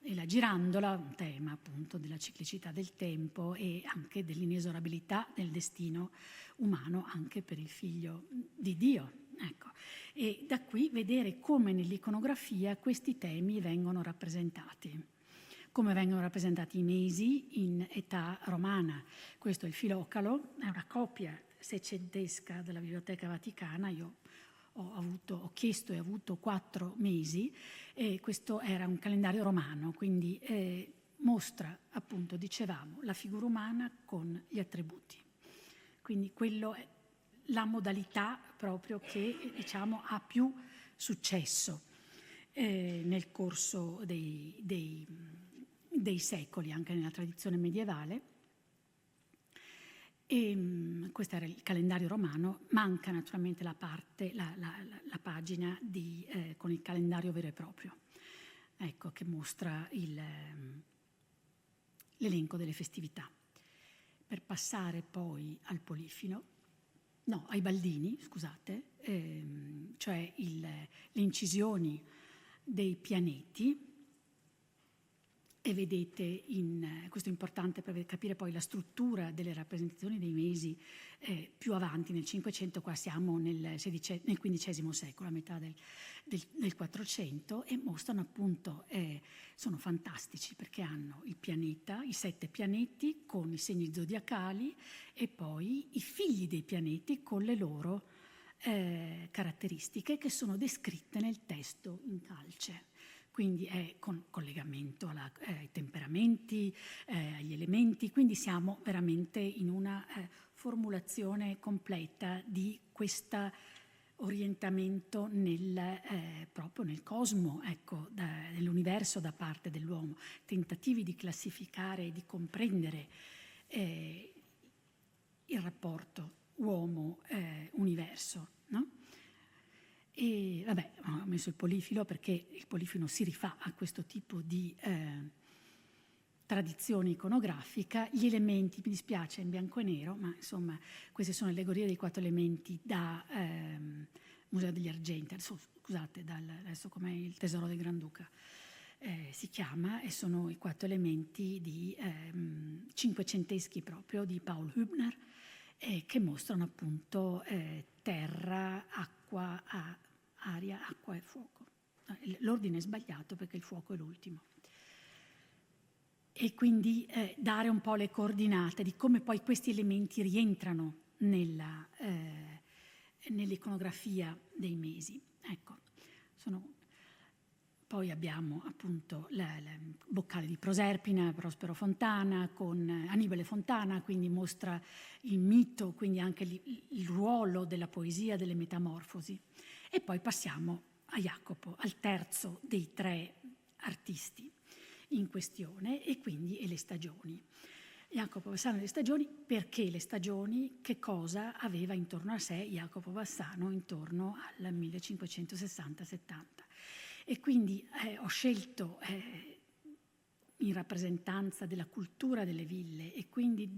e la girandola, un tema appunto della ciclicità del tempo e anche dell'inesorabilità del destino umano anche per il figlio di Dio. Ecco. E da qui vedere come nell'iconografia questi temi vengono rappresentati. Come vengono rappresentati i mesi in età romana. Questo è il Filocalo, è una copia seicentesca della Biblioteca Vaticana. Io ho chiesto e ho avuto 4 mesi, e questo era un calendario romano, quindi mostra, appunto, dicevamo, la figura umana con gli attributi. Quindi quello è la modalità proprio che, diciamo, ha più successo nel corso dei secoli, anche nella tradizione medievale. E questo era il calendario romano. Manca naturalmente la pagina con il calendario vero e proprio, ecco, che mostra l'elenco delle festività. Per passare poi ai baldini, scusate, cioè le incisioni dei pianeti. E vedete, questo è importante per capire poi la struttura delle rappresentazioni dei mesi più avanti, nel 500, qua siamo nel XV secolo, a metà del 400, e mostrano appunto, sono fantastici perché hanno il pianeta, i 7 pianeti con i segni zodiacali e poi i figli dei pianeti con le loro caratteristiche che sono descritte nel testo in calce. Quindi è con collegamento ai temperamenti, agli elementi, quindi siamo veramente in una formulazione completa di questo orientamento proprio nel cosmo, ecco, nell'universo da parte dell'uomo, tentativi di classificare e di comprendere il rapporto uomo-universo, no? E vabbè, ho messo il polifilo perché il polifilo si rifà a questo tipo di tradizione iconografica. Gli elementi, mi dispiace, in bianco e nero, ma insomma queste sono allegorie dei 4 elementi da Museo degli Argenti, scusate, adesso com'è il Tesoro del Granduca si chiama, e sono i 4 elementi di cinquecenteschi proprio di Paul Hübner, che mostrano appunto terra, acqua, aria, acqua e fuoco. L'ordine è sbagliato perché il fuoco è l'ultimo. E quindi dare un po' le coordinate di come poi questi elementi rientrano nell'iconografia dei mesi. Ecco, poi abbiamo appunto il boccale di Proserpina, Prospero Fontana, con Annibale Fontana, quindi mostra il mito, quindi anche il ruolo della poesia, delle metamorfosi. E poi passiamo a Jacopo, al terzo dei 3 artisti in questione, e quindi le stagioni. Jacopo Bassano e le stagioni, perché le stagioni, che cosa aveva intorno a sé Jacopo Bassano intorno al 1560-70. E quindi ho scelto, in rappresentanza della cultura delle ville e quindi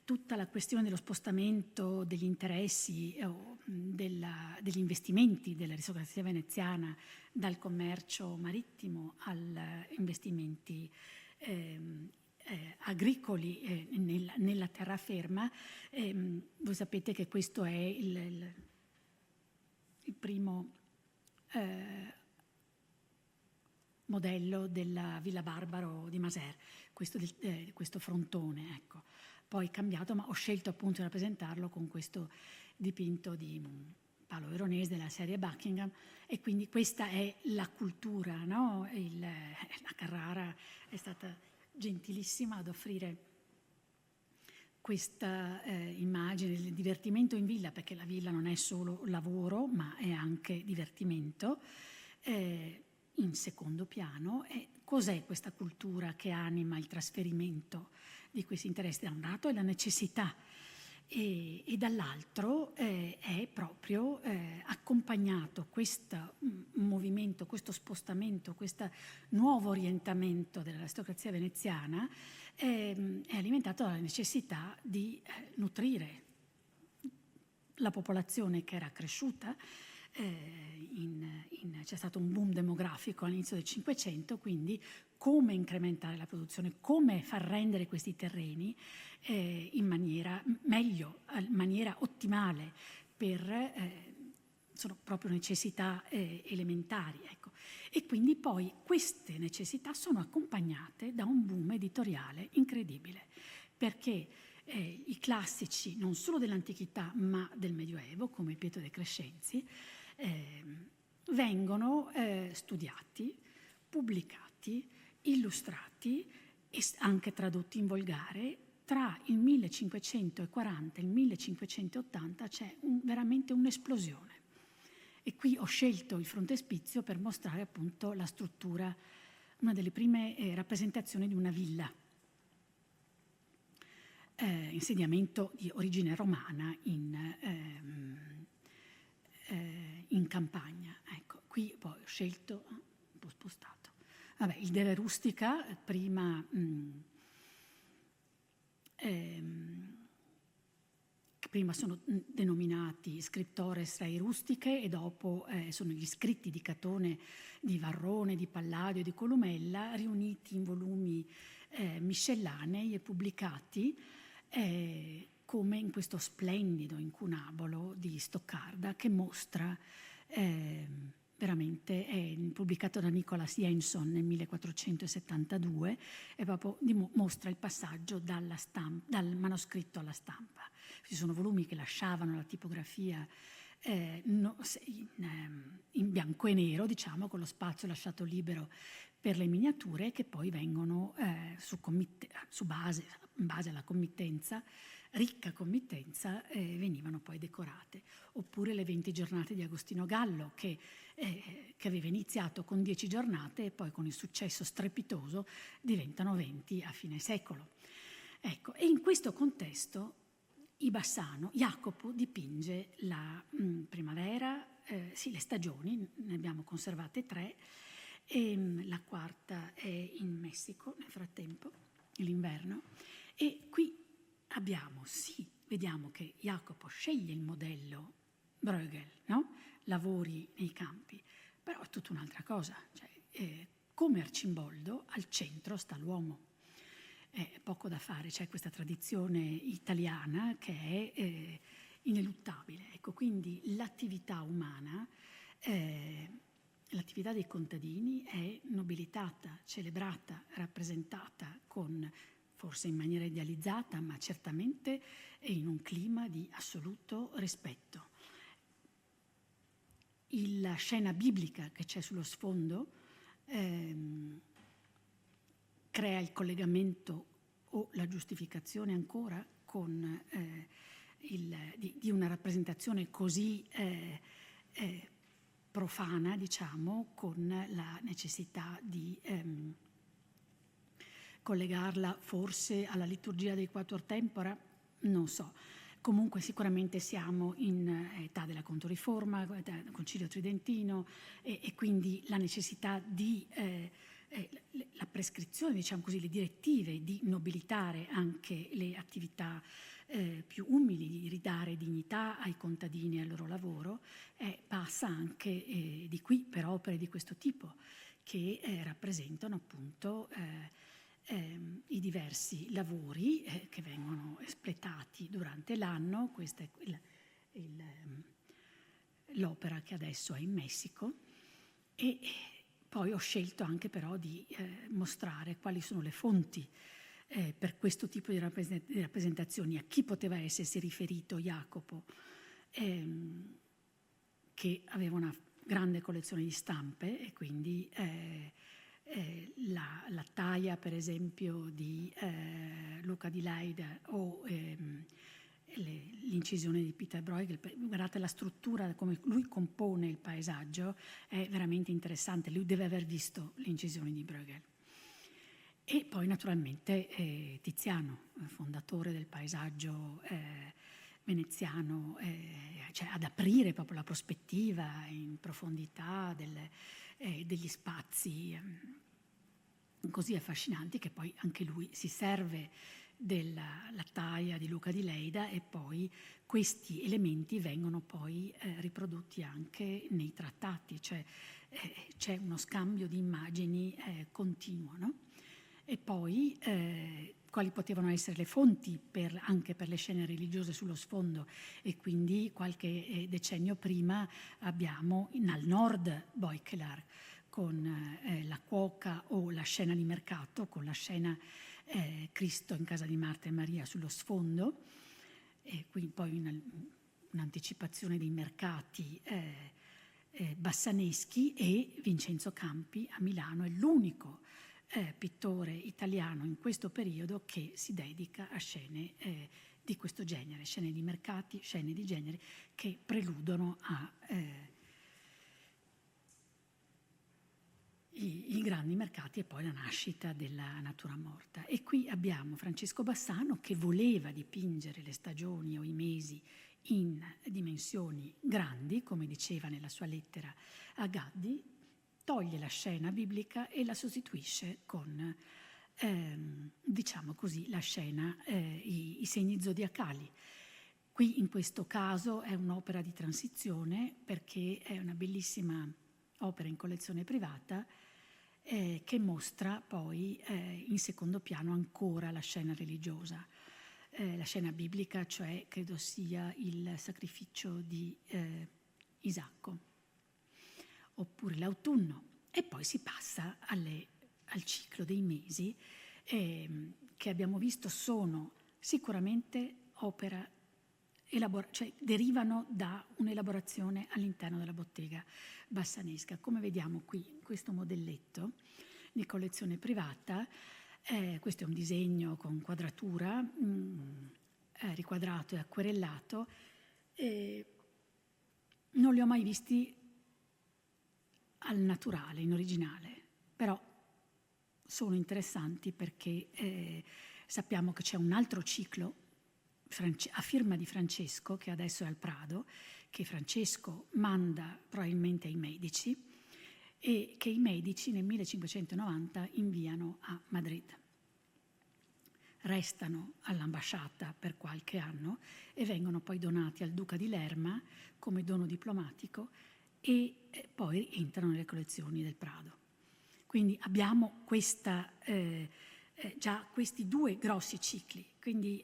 tutta la questione dello spostamento degli interessi degli investimenti dell'aristocrazia veneziana dal commercio marittimo agli investimenti agricoli nella terraferma. Voi sapete che questo è il primo modello della Villa Barbaro di Maser, questo frontone, ecco. Poi cambiato, ma ho scelto appunto di rappresentarlo con questo dipinto di Paolo Veronese della serie Buckingham, e quindi questa è la cultura, no? La Carrara è stata gentilissima ad offrire questa immagine del divertimento in villa, perché la villa non è solo lavoro ma è anche divertimento. In secondo piano, cos'è questa cultura che anima il trasferimento di questi interessi? Da un lato è la necessità e dall'altro è proprio accompagnato questo movimento, questo spostamento, questo nuovo orientamento dell'aristocrazia veneziana è alimentato dalla necessità di nutrire la popolazione che era cresciuta c'è stato un boom demografico all'inizio del Cinquecento, quindi come incrementare la produzione, come far rendere questi terreni in maniera ottimale sono proprio necessità elementari, ecco. E quindi poi queste necessità sono accompagnate da un boom editoriale incredibile, perché i classici non solo dell'antichità ma del Medioevo, come il Pietro de Crescenzi, vengono studiati, pubblicati, illustrati e anche tradotti in volgare. Tra il 1540 e il 1580 c'è veramente un'esplosione. E qui ho scelto il frontespizio per mostrare appunto la struttura, una delle prime rappresentazioni di una villa, insediamento di origine romana in campagna. Ecco, qui poi ho scelto, un po' spostato, vabbè, il Deve Rustica, prima sono denominati scriptores rei rustiche e dopo sono gli scritti di Catone, di Varrone, di Palladio e di Columella, riuniti in volumi miscellanei e pubblicati come in questo splendido incunabolo di Stoccarda, che mostra veramente, è pubblicato da Nicholas Jenson nel 1472, e proprio mostra il passaggio dal manoscritto alla stampa. Ci sono volumi che lasciavano la tipografia in bianco e nero, diciamo, con lo spazio lasciato libero per le miniature, che poi vengono in base alla committenza, ricca committenza, venivano poi decorate. Oppure le 20 giornate di Agostino Gallo, che aveva iniziato con 10 giornate e poi con il successo strepitoso diventano 20 a fine secolo. Ecco, e in questo contesto Jacopo dipinge la primavera, le stagioni, ne abbiamo conservate 3, e la quarta è in Messico nel frattempo, l'inverno, e qui vediamo che Jacopo sceglie il modello Bruegel, no? Lavori nei campi, però è tutta un'altra cosa, cioè, come Arcimboldo al centro sta l'uomo. Poco da fare, c'è questa tradizione italiana che è ineluttabile. Ecco, quindi l'attività umana, l'attività dei contadini è nobilitata, celebrata, rappresentata forse in maniera idealizzata, ma certamente in un clima di assoluto rispetto. La scena biblica che c'è sullo sfondo crea il collegamento o la giustificazione ancora con di una rappresentazione così profana, diciamo, con la necessità di collegarla forse alla liturgia dei Quatuor Tempora, non so. Comunque sicuramente siamo in età della Controriforma, Concilio Tridentino, e quindi la necessità di la prescrizione, diciamo così, le direttive di nobilitare anche le attività più umili, di ridare dignità ai contadini e al loro lavoro, passa anche di qui per opere di questo tipo che rappresentano appunto i diversi lavori che vengono espletati durante l'anno. Questa è l'opera che adesso è in Messico, e poi ho scelto anche però di mostrare quali sono le fonti per questo tipo di rappresentazioni, a chi poteva essersi riferito Jacopo, che aveva una grande collezione di stampe, e quindi la taglia per esempio di Luca di Leyda o l'incisione di Peter Bruegel. Guardate la struttura, come lui compone il paesaggio, è veramente interessante. Lui deve aver visto l'incisione di Bruegel. E poi naturalmente Tiziano, fondatore del paesaggio veneziano, cioè ad aprire proprio la prospettiva in profondità degli spazi così affascinanti, che poi anche lui si serve della Lattaia di Luca di Leida, e poi questi elementi vengono poi riprodotti anche nei trattati, cioè c'è uno scambio di immagini continuo, no? E poi quali potevano essere le fonti anche per le scene religiose sullo sfondo, e quindi qualche decennio prima abbiamo al nord Boikelar con la cuoca o la scena di mercato, con la scena Cristo in casa di Marta e Maria sullo sfondo, e quindi poi un'anticipazione dei mercati bassaneschi, e Vincenzo Campi a Milano è l'unico pittore italiano in questo periodo che si dedica a scene di questo genere, scene di mercati, scene di genere che preludono a i grandi mercati e poi la nascita della natura morta. E qui abbiamo Francesco Bassano che voleva dipingere le stagioni o i mesi in dimensioni grandi, come diceva nella sua lettera a Gaddi, toglie la scena biblica e la sostituisce con, diciamo così, la scena, i segni zodiacali. Qui in questo caso è un'opera di transizione, perché è una bellissima opera in collezione privata che mostra poi in secondo piano ancora la scena religiosa. La scena biblica, cioè credo sia il sacrificio di Isacco, oppure l'autunno, e poi si passa al ciclo dei mesi che abbiamo visto sono sicuramente opera cioè derivano da un'elaborazione all'interno della bottega bassanesca. Come vediamo qui in questo modelletto di collezione privata, questo è un disegno con quadratura, riquadrato e acquerellato. Non li ho mai visti al naturale, in originale, però sono interessanti perché sappiamo che c'è un altro ciclo a firma di Francesco, che adesso è al Prado, che Francesco manda probabilmente ai Medici e che i Medici nel 1590 inviano a Madrid. Restano all'ambasciata per qualche anno e vengono poi donati al Duca di Lerma come dono diplomatico, e poi entrano nelle collezioni del Prado. Quindi abbiamo già questi due grossi cicli, quindi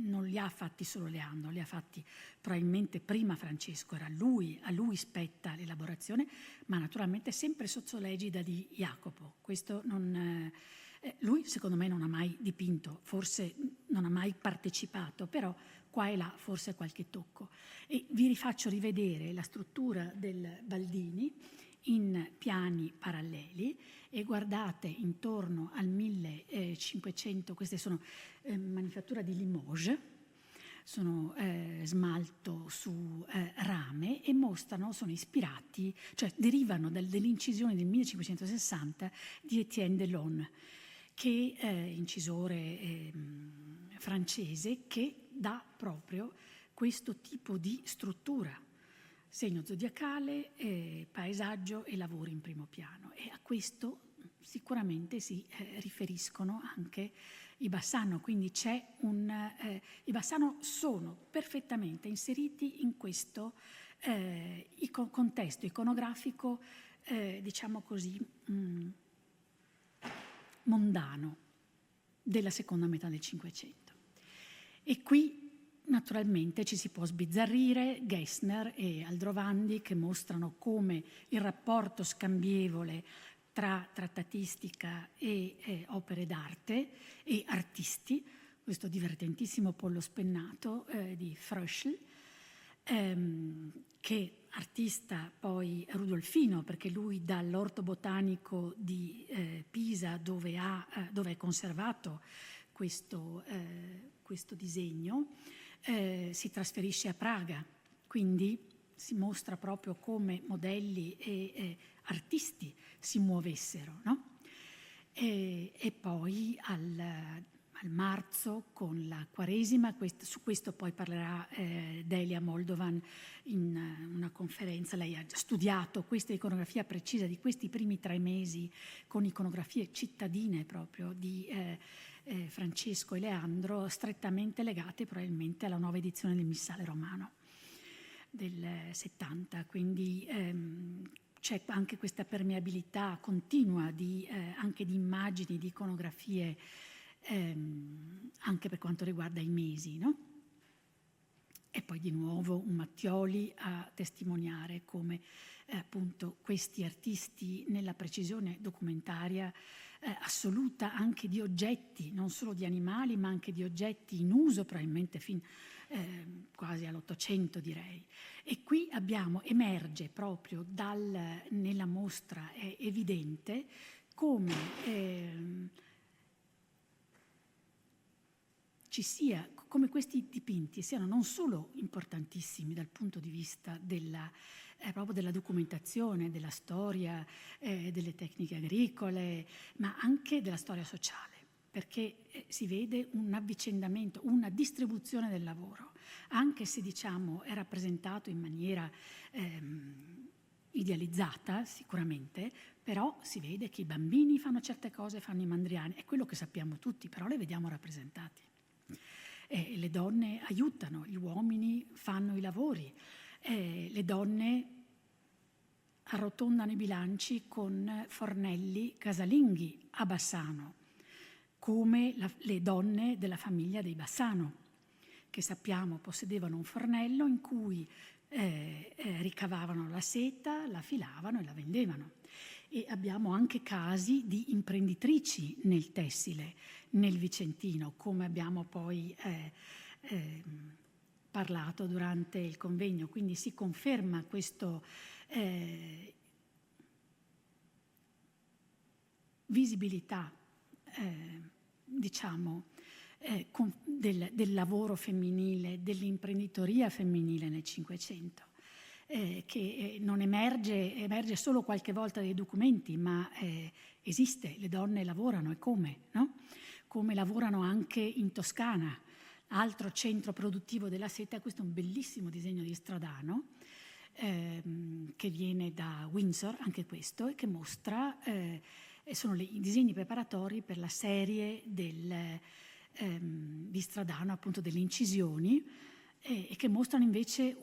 non li ha fatti solo Leandro, li ha fatti probabilmente prima Francesco, a lui spetta l'elaborazione, ma naturalmente sempre sotto l'egida di Jacopo. Questo lui secondo me non ha mai dipinto, forse non ha mai partecipato, però qua e là forse qualche tocco. E vi rifaccio rivedere la struttura del Baldini in piani paralleli, e guardate intorno al 1500, queste sono manifattura di Limoges, sono smalto su rame, e sono ispirati, cioè derivano dell'incisione del 1560 di Étienne Delon, che è incisore francese, che dà proprio questo tipo di struttura: segno zodiacale, paesaggio e lavori in primo piano. E a questo sicuramente si riferiscono anche i Bassano, quindi i Bassano sono perfettamente inseriti in questo contesto iconografico, diciamo così, mondano della seconda metà del Cinquecento. E qui naturalmente ci si può sbizzarrire, Gessner e Aldrovandi, che mostrano come il rapporto scambievole tra trattatistica e opere d'arte e artisti, questo divertentissimo pollo spennato di Fröschl, che artista poi rudolfino, perché lui dall'orto botanico di Pisa, dove è conservato questo disegno, si trasferisce a Praga, quindi si mostra proprio come modelli e artisti si muovessero, no? E poi al marzo con la Quaresima, su questo poi parlerà Delia Moldovan in una conferenza. Lei ha studiato questa iconografia precisa di questi primi 3 mesi con iconografie cittadine proprio di Francesco e Leandro, strettamente legate probabilmente alla nuova edizione del Missale Romano del 70, quindi c'è anche questa permeabilità continua anche di immagini, di iconografie, anche per quanto riguarda i mesi, no? E poi di nuovo un Mattioli a testimoniare come appunto questi artisti nella precisione documentaria assoluta anche di oggetti, non solo di animali, ma anche di oggetti in uso probabilmente fin quasi all'Ottocento, direi. E qui emerge proprio nella mostra, è evidente come come questi dipinti siano non solo importantissimi dal punto di vista proprio della documentazione, della storia, delle tecniche agricole, ma anche della storia sociale, perché si vede un avvicendamento, una distribuzione del lavoro, anche se diciamo è rappresentato in maniera idealizzata sicuramente, però si vede che i bambini fanno certe cose, fanno i mandriani, è quello che sappiamo tutti, però le vediamo rappresentati. Le donne aiutano, gli uomini fanno i lavori, le donne arrotondano i bilanci con fornelli casalinghi a Bassano, come le donne della famiglia dei Bassano, che sappiamo possedevano un fornello in cui ricavavano la seta, la filavano e la vendevano. E abbiamo anche casi di imprenditrici nel tessile, nel Vicentino, come abbiamo poi parlato durante il convegno. Quindi si conferma questo visibilità, diciamo, del lavoro femminile, dell'imprenditoria femminile nel Cinquecento. Che non emerge solo qualche volta dai documenti, ma esiste, le donne lavorano, e come, no? Come lavorano anche in Toscana, altro centro produttivo della seta. Questo è un bellissimo disegno di Stradano che viene da Windsor, anche questo, e che mostra, sono i disegni preparatori per la serie di Stradano, appunto delle incisioni, e che mostrano invece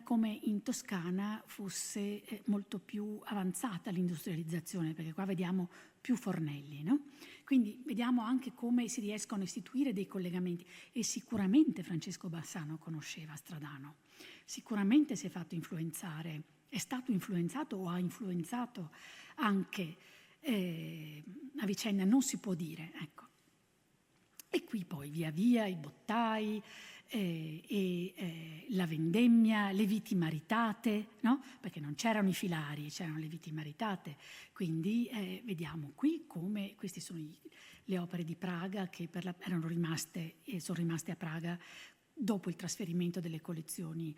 come in Toscana fosse molto più avanzata l'industrializzazione, perché qua vediamo più fornelli, no? Quindi vediamo anche come si riescono a istituire dei collegamenti, e sicuramente Francesco Bassano conosceva Stradano, sicuramente si è fatto influenzare, è stato influenzato o ha influenzato anche a vicenda, non si può dire, ecco. E qui poi via via i bottai, la vendemmia, le viti maritate, no? Perché non c'erano i filari, c'erano le viti maritate. Quindi vediamo qui come queste sono le opere di Praga che sono rimaste a Praga dopo il trasferimento delle collezioni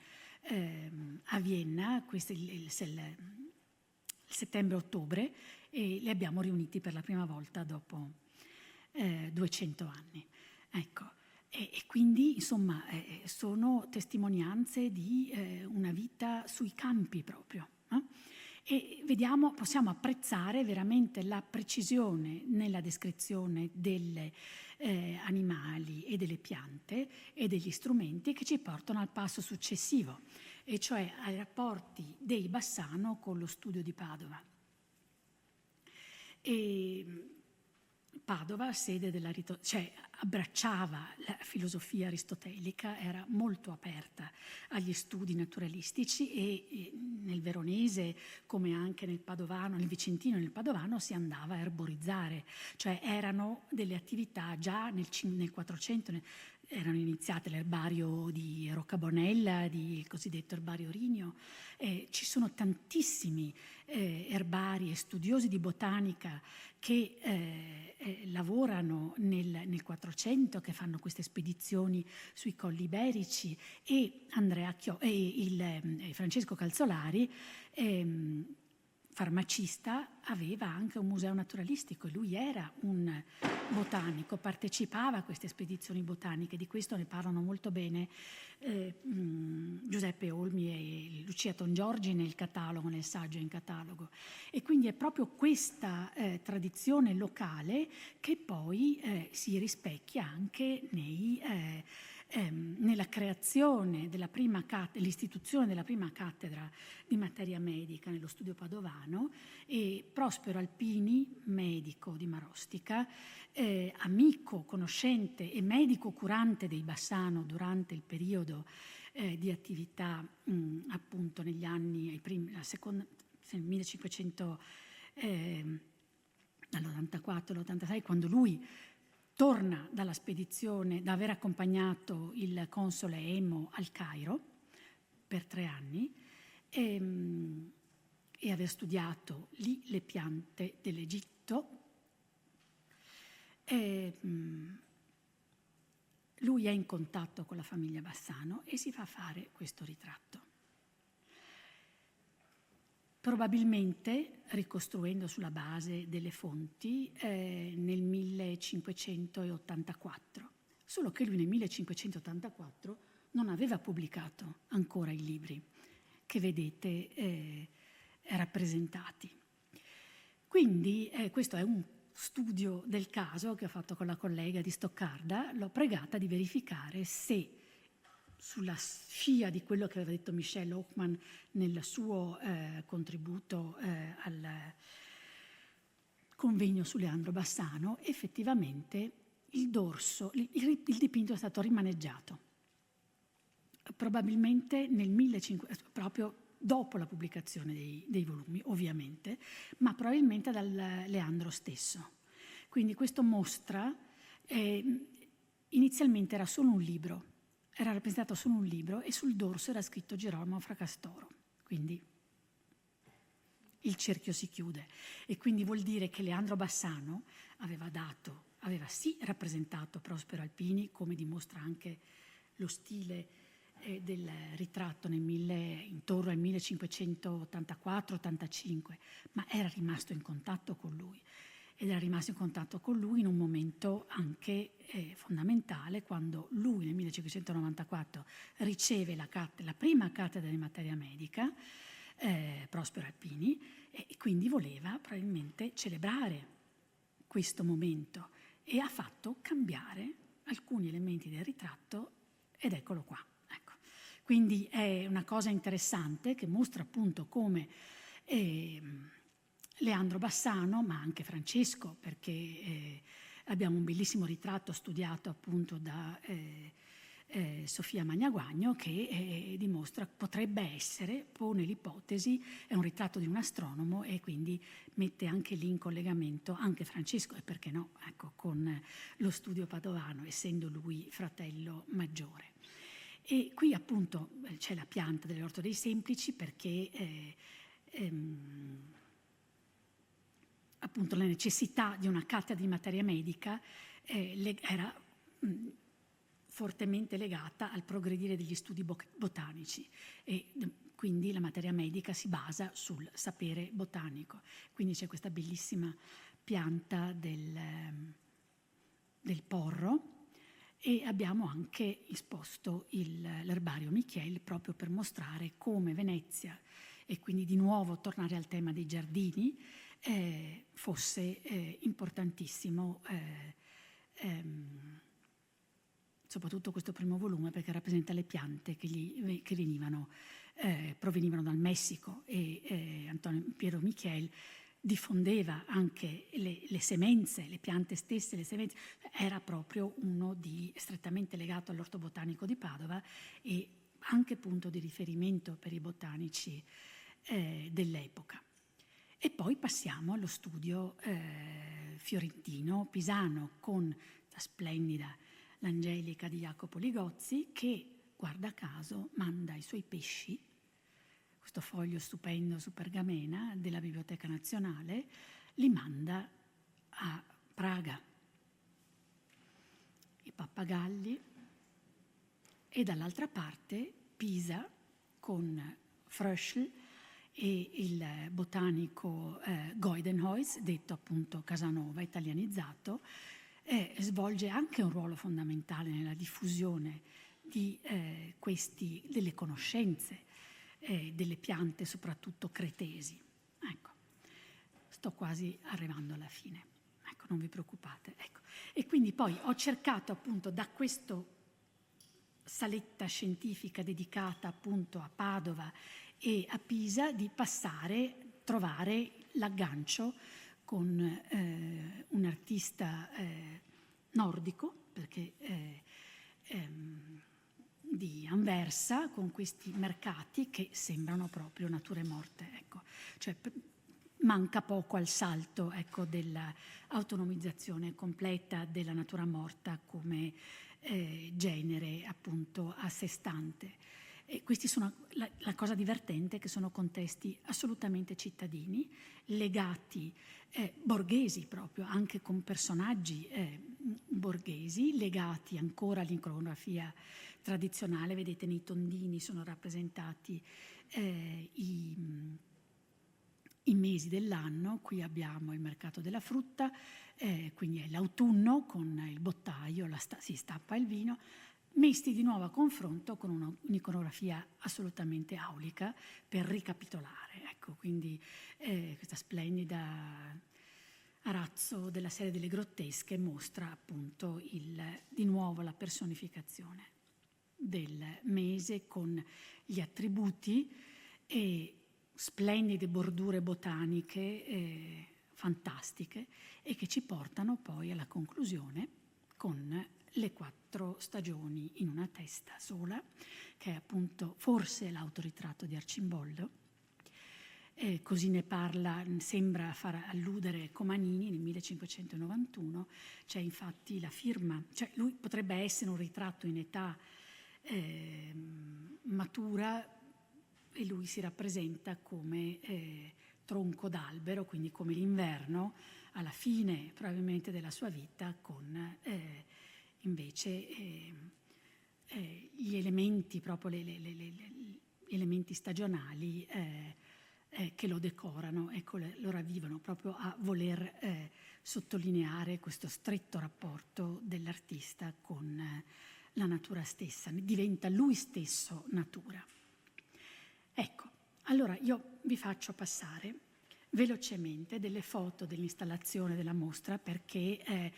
a Vienna, questo è il settembre-ottobre, e li abbiamo riuniti per la prima volta dopo 200 anni. Ecco. E quindi, insomma, sono testimonianze di una vita sui campi proprio. No? E possiamo apprezzare veramente la precisione nella descrizione degli animali e delle piante e degli strumenti che ci portano al passo successivo, e cioè ai rapporti dei Bassano con lo studio di Padova. E Padova, sede abbracciava la filosofia aristotelica, era molto aperta agli studi naturalistici, e nel veronese, come anche nel padovano, nel vicentino e nel padovano, si andava a erborizzare, cioè erano delle attività già nel 400, erano iniziate l'erbario di Roccabonella, il cosiddetto erbario Rigno. Ci sono tantissimi erbari e studiosi di botanica che lavorano nel 400, che fanno queste spedizioni sui colli iberici, e Francesco Calzolari farmacista aveva anche un museo naturalistico e lui era un botanico, partecipava a queste spedizioni botaniche, di questo ne parlano molto bene Giuseppe Olmi e Lucia Tongiorgi nel catalogo, nel saggio in catalogo. E quindi è proprio questa tradizione locale che poi si rispecchia anche nella creazione l'istituzione della prima cattedra di materia medica nello studio padovano, e Prospero Alpini, medico di Marostica, amico, conoscente e medico curante dei Bassano durante il periodo di attività appunto negli anni, nel 1500, dall'84 all'86, quando lui torna dalla spedizione, da aver accompagnato il console Emo al Cairo per 3 anni e aver studiato lì le piante dell'Egitto. Lui è in contatto con la famiglia Bassano e si fa fare questo ritratto. Probabilmente ricostruendo sulla base delle fonti nel 1584, solo che lui nel 1584 non aveva pubblicato ancora i libri che vedete rappresentati. Quindi questo è un studio del caso che ho fatto con la collega di Stoccarda. L'ho pregata di verificare se, sulla scia di quello che aveva detto Michel Hochmann nel suo contributo al convegno su Leandro Bassano, effettivamente il dorso, il dipinto è stato rimaneggiato. Probabilmente nel 1500, proprio dopo la pubblicazione dei volumi, ovviamente, ma probabilmente dal Leandro stesso. Quindi questo mostra, inizialmente era solo un libro, era rappresentato solo un libro e sul dorso era scritto Girolamo Fracastoro, quindi il cerchio si chiude. E quindi vuol dire che Leandro Bassano aveva sì rappresentato Prospero Alpini, come dimostra anche lo stile del ritratto intorno al 1584-85, ma era rimasto in contatto con lui. Ed era rimasto in contatto con lui in un momento anche fondamentale, quando lui nel 1594 riceve la prima cattedra di materia medica, Prospero Alpini, e quindi voleva probabilmente celebrare questo momento e ha fatto cambiare alcuni elementi del ritratto, ed eccolo qua. Ecco. Quindi è una cosa interessante che mostra appunto come Leandro Bassano, ma anche Francesco, perché abbiamo un bellissimo ritratto studiato appunto da Sofia Magnaguagno, che dimostra, potrebbe essere, pone l'ipotesi, è un ritratto di un astronomo e quindi mette anche lì in collegamento anche Francesco, e perché no, ecco, con lo studio padovano, essendo lui fratello maggiore. E qui appunto c'è la pianta dell'Orto dei Semplici, perché appunto la necessità di una cattedra di materia medica era fortemente legata al progredire degli studi botanici, e quindi la materia medica si basa sul sapere botanico. Quindi c'è questa bellissima pianta del porro, e abbiamo anche esposto l'erbario Michel proprio per mostrare come Venezia, e quindi di nuovo tornare al tema dei giardini, fosse importantissimo, soprattutto questo primo volume, perché rappresenta le piante che provenivano dal Messico, e Piero Michel diffondeva anche le semenze, le piante stesse, le semenze. Era proprio uno strettamente legato all'Orto Botanico di Padova e anche punto di riferimento per i botanici dell'epoca. E poi passiamo allo studio fiorentino, pisano, con la splendida l'Angelica di Jacopo Ligozzi, che, guarda caso, manda i suoi pesci, questo foglio stupendo su pergamena della Biblioteca Nazionale, li manda a Praga. I pappagalli, e dall'altra parte Pisa con Fröschl e il botanico Goidenhuis, detto appunto Casanova italianizzato, svolge anche un ruolo fondamentale nella diffusione delle conoscenze delle piante, soprattutto cretesi. Ecco, sto quasi arrivando alla fine, ecco, non vi preoccupate. Ecco. E quindi poi ho cercato appunto da questa saletta scientifica dedicata appunto a Padova e a Pisa di trovare l'aggancio con un artista nordico, perché di Anversa, con questi mercati che sembrano proprio nature morte. Ecco. Cioè, manca poco al salto, ecco, dell'autonomizzazione completa della natura morta come genere appunto a sé stante. E questi sono la cosa divertente, che sono contesti assolutamente cittadini, legati, borghesi proprio, anche con personaggi borghesi, legati ancora all'iconografia tradizionale. Vedete, nei tondini sono rappresentati i mesi dell'anno. Qui abbiamo il mercato della frutta, quindi è l'autunno con il bottaio, si stappa il vino, messi di nuovo a confronto con un'iconografia assolutamente aulica per ricapitolare. Ecco, quindi questa splendida arazzo della serie delle grottesche mostra appunto di nuovo la personificazione del mese con gli attributi e splendide bordure botaniche fantastiche, e che ci portano poi alla conclusione con le 4 stagioni in una testa sola, che è appunto forse l'autoritratto di Arcimboldo. Così ne parla, sembra far alludere Comanini nel 1591, c'è infatti la firma, cioè lui potrebbe essere un ritratto in età matura, e lui si rappresenta come tronco d'albero, quindi come l'inverno, alla fine probabilmente della sua vita, con invece gli elementi, proprio gli elementi stagionali che lo decorano, ecco, lo ravvivano, proprio a voler sottolineare questo stretto rapporto dell'artista con la natura stessa, diventa lui stesso natura. Ecco, allora io vi faccio passare velocemente delle foto dell'installazione della mostra, perché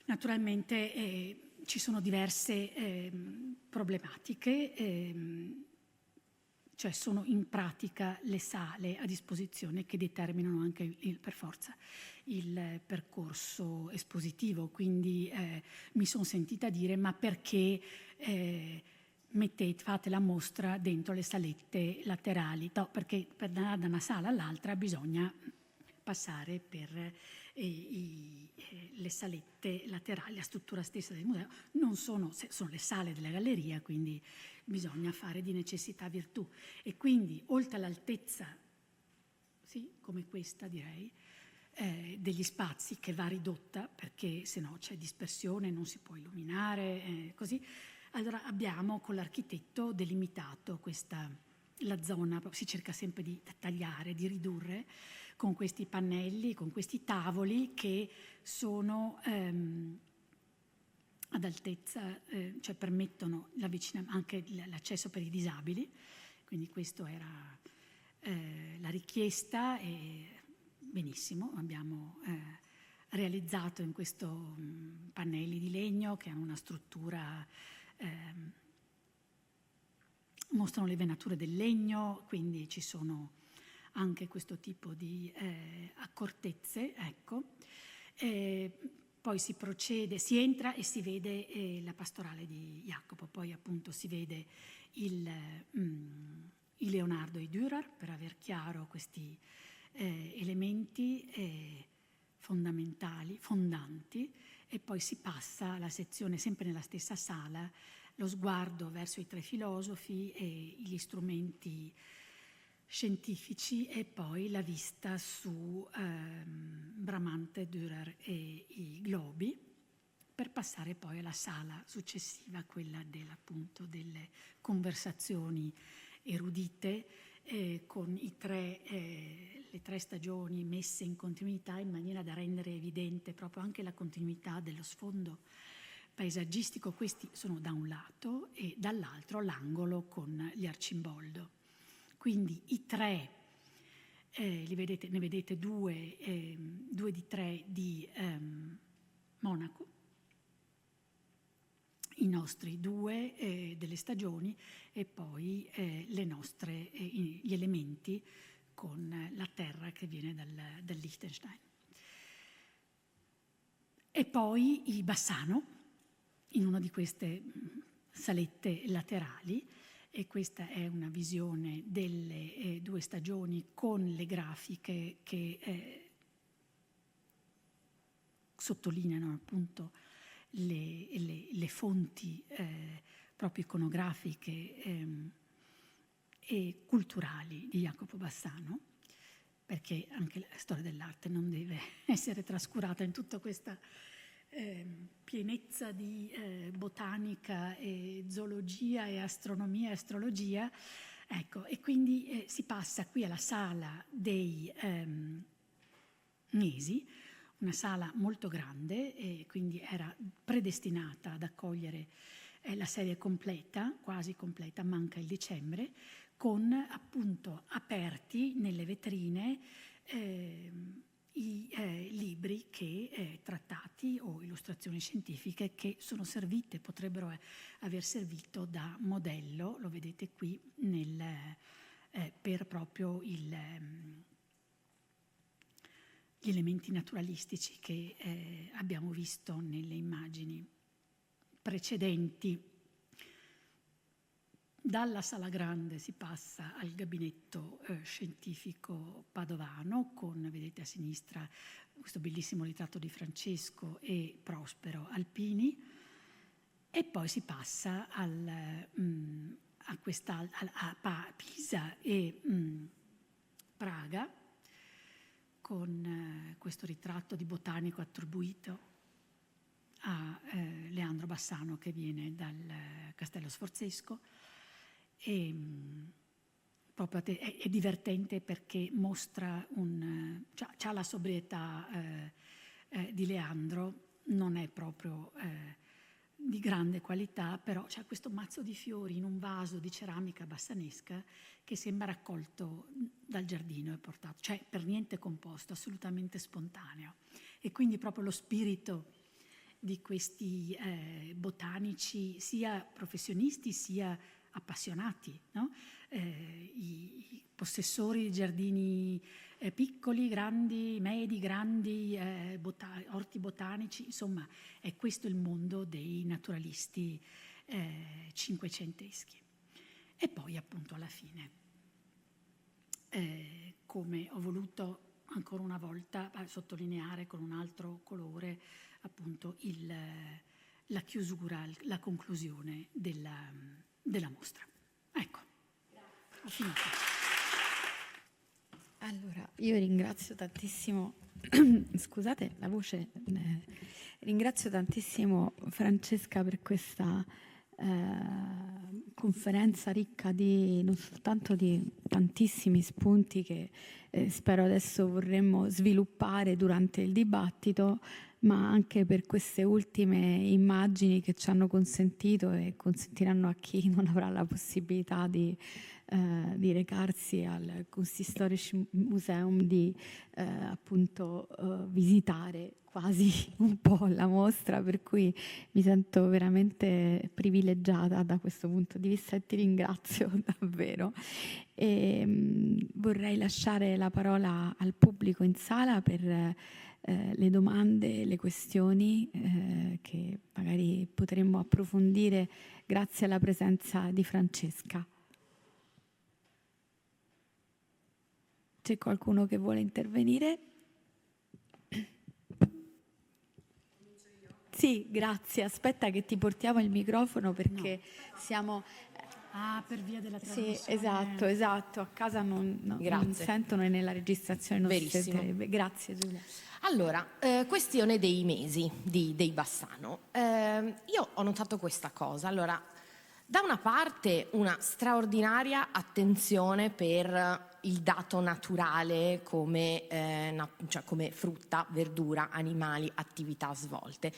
naturalmente ci sono diverse problematiche, cioè sono in pratica le sale a disposizione che determinano anche per forza il percorso espositivo, quindi mi sono sentita dire: ma perché fate la mostra dentro le salette laterali? No, perché per andare da una sala all'altra bisogna passare per le salette laterali. La struttura stessa del museo non sono le sale della galleria, quindi bisogna fare di necessità virtù. E quindi, oltre all'altezza, sì, come questa direi, degli spazi, che va ridotta perché se no c'è dispersione, non si può illuminare, così. Allora abbiamo con l'architetto delimitato la zona, si cerca sempre di tagliare, di ridurre, con questi pannelli, con questi tavoli che sono ad altezza, cioè permettono anche l'accesso per i disabili, quindi questa era la richiesta, e benissimo, abbiamo realizzato in questo pannelli di legno che hanno una struttura, mostrano le venature del legno, quindi ci sono anche questo tipo di accortezze, ecco. Poi si procede, si entra e si vede la pastorale di Jacopo, poi appunto si vede il Leonardo e Dürer, per aver chiaro questi elementi fondamentali, fondanti, e poi si passa alla sezione, sempre nella stessa sala, lo sguardo verso i 3 filosofi e gli strumenti scientifici, e poi la vista su Bramante, Dürer e i globi, per passare poi alla sala successiva, quella appunto delle conversazioni erudite con le tre stagioni messe in continuità in maniera da rendere evidente proprio anche la continuità dello sfondo paesaggistico. Questi sono da un lato e dall'altro l'angolo con gli arcimboldo. Quindi i tre, li vedete, ne vedete due di tre di Monaco, i nostri due delle stagioni e poi le nostre, gli elementi con la terra che viene dal Liechtenstein. E poi il Bassano, in una di queste salette laterali, e questa è una visione delle due stagioni con le grafiche che sottolineano appunto le fonti proprio iconografiche e culturali di Jacopo Bassano, perché anche la storia dell'arte non deve essere trascurata in tutta questa pienezza di botanica e zoologia e astronomia e astrologia. Ecco, e quindi si passa qui alla sala dei Mesi, una sala molto grande e quindi era predestinata ad accogliere la serie completa, quasi completa, manca il dicembre, con appunto aperti nelle vetrine i libri trattati o illustrazioni scientifiche che sono servite, potrebbero aver servito da modello, lo vedete qui, per proprio gli elementi naturalistici che abbiamo visto nelle immagini precedenti. Dalla sala grande si passa al gabinetto scientifico padovano con, vedete a sinistra, questo bellissimo ritratto di Francesco e Prospero Alpini, e poi si passa a Pisa e Praga con questo ritratto di botanico attribuito a Leandro Bassano che viene dal Castello Sforzesco. E proprio è divertente perché mostra c'ha la sobrietà di Leandro, non è proprio di grande qualità, però c'è questo mazzo di fiori in un vaso di ceramica bassanesca che sembra raccolto dal giardino e portato, cioè per niente composto, assolutamente spontaneo. E quindi proprio lo spirito di questi botanici, sia professionisti sia appassionati, no? I possessori di giardini piccoli, grandi, medi, grandi, orti botanici, insomma è questo il mondo dei naturalisti cinquecenteschi. E poi appunto alla fine, come ho voluto ancora una volta sottolineare con un altro colore, appunto la chiusura, la conclusione della mostra. Ecco, ho finito. Allora, io ringrazio tantissimo, scusate la voce, ringrazio tantissimo Francesca per questa conferenza ricca non soltanto di tantissimi spunti che spero adesso vorremmo sviluppare durante il dibattito, ma anche per queste ultime immagini che ci hanno consentito e consentiranno a chi non avrà la possibilità di recarsi al Kunsthistorisches Museum di appunto visitare quasi un po' la mostra, per cui mi sento veramente privilegiata da questo punto di vista e ti ringrazio davvero. E, vorrei lasciare la parola al pubblico in sala per le domande, le questioni che magari potremmo approfondire grazie alla presenza di Francesca. C'è qualcuno che vuole intervenire? Sì, grazie. Aspetta che ti portiamo il microfono perché siamo... per via della trasmissione. Sì, esatto. A casa non sentono e nella registrazione non si sentirebbe. Grazie Giulia. Allora, questione dei mesi dei Bassano. Io ho notato questa cosa. Allora, Da una parte una straordinaria attenzione per il dato naturale come, cioè come frutta, verdura, animali, attività svolte.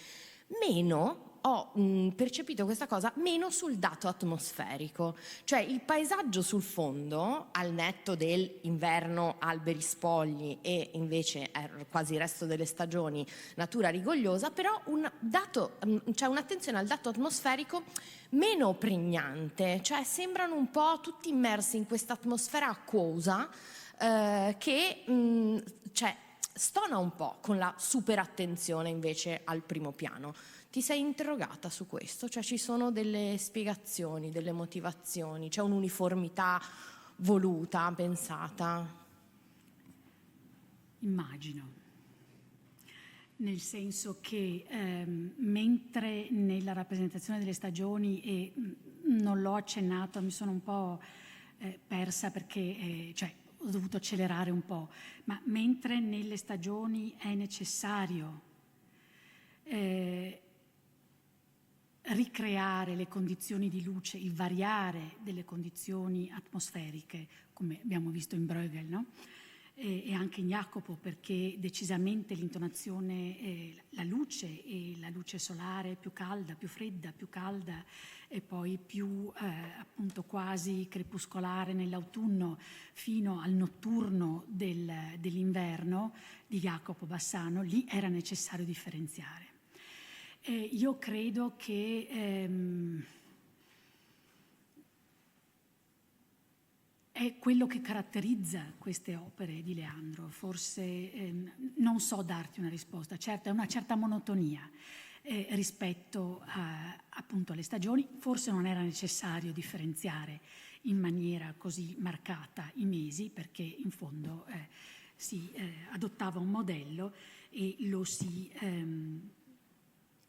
Meno, ho percepito questa cosa, meno sul dato atmosferico, cioè il paesaggio sul fondo, al netto dell'inverno alberi spogli e invece quasi il resto delle stagioni natura rigogliosa, però c'è un'attenzione al dato atmosferico meno pregnante, cioè sembrano un po' tutti immersi in questa atmosfera acquosa che cioè, stona un po' con la super attenzione invece al primo piano. Ti sei interrogata su questo? Cioè ci sono delle spiegazioni, delle motivazioni, c'è un'uniformità voluta, pensata? Immagino. Nel senso che mentre nella rappresentazione delle stagioni, e non l'ho accennato, mi sono un po' persa perché cioè, ho dovuto accelerare un po', ma mentre nelle stagioni è necessario ricreare le condizioni di luce, il variare delle condizioni atmosferiche, come abbiamo visto in Bruegel, no? E anche in Jacopo, perché decisamente l'intonazione, la luce solare più calda, più fredda, più calda e poi più appunto quasi crepuscolare nell'autunno fino al notturno dell'inverno di Jacopo Bassano, lì era necessario differenziare. Io credo che è quello che caratterizza queste opere di Leandro. Forse non so darti una risposta, certo è una certa monotonia rispetto appunto alle stagioni, forse non era necessario differenziare in maniera così marcata i mesi, perché in fondo si adottava un modello e lo si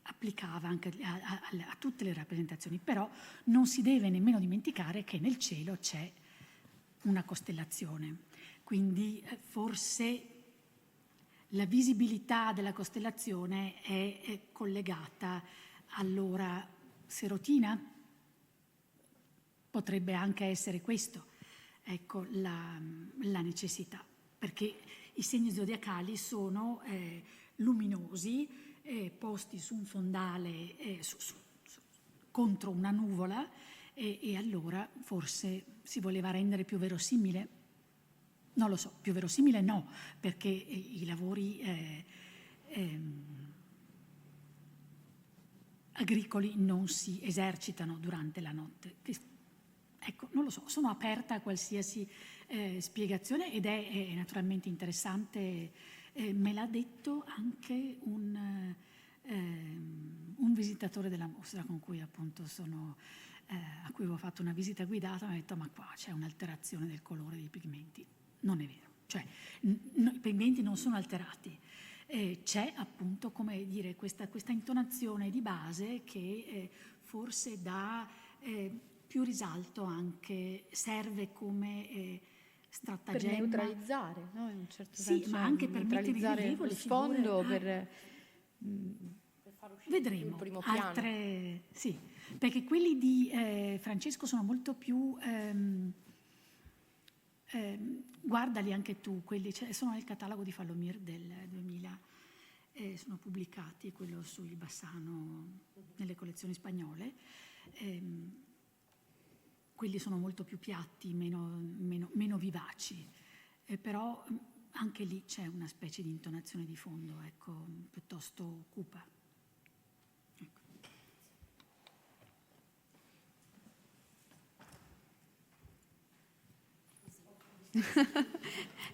applicava anche a tutte le rappresentazioni, però non si deve nemmeno dimenticare che nel cielo c'è una costellazione, quindi forse la visibilità della costellazione è collegata all'ora serotina, potrebbe anche essere questo, ecco, la necessità, perché i segni zodiacali sono luminosi, posti su un fondale contro una nuvola, e allora forse si voleva rendere più verosimile? Non lo so, più verosimile no, perché i lavori agricoli non si esercitano durante la notte. Ecco, non lo so, sono aperta a qualsiasi spiegazione ed è naturalmente interessante. Me l'ha detto anche un visitatore della mostra con cui appunto a cui avevo fatto una visita guidata, mi ha detto: ma qua c'è un'alterazione del colore dei pigmenti. Non è vero, cioè i pigmenti non sono alterati, c'è appunto, come dire, questa intonazione di base che forse dà più risalto, anche serve come stratagemma. Per neutralizzare, no? In un certo sì, senso, ma anche per mettere in rilievo il le sfondo, figure. Vedremo il primo piano. altre, sì, perché quelli di Francesco sono molto più guardali anche tu, quelli sono nel catalogo di Fallomir del 2000, sono pubblicati, quello sul Bassano nelle collezioni spagnole. Quelli sono molto più piatti, meno vivaci, però anche lì c'è una specie di intonazione di fondo, ecco, piuttosto cupa. Ecco.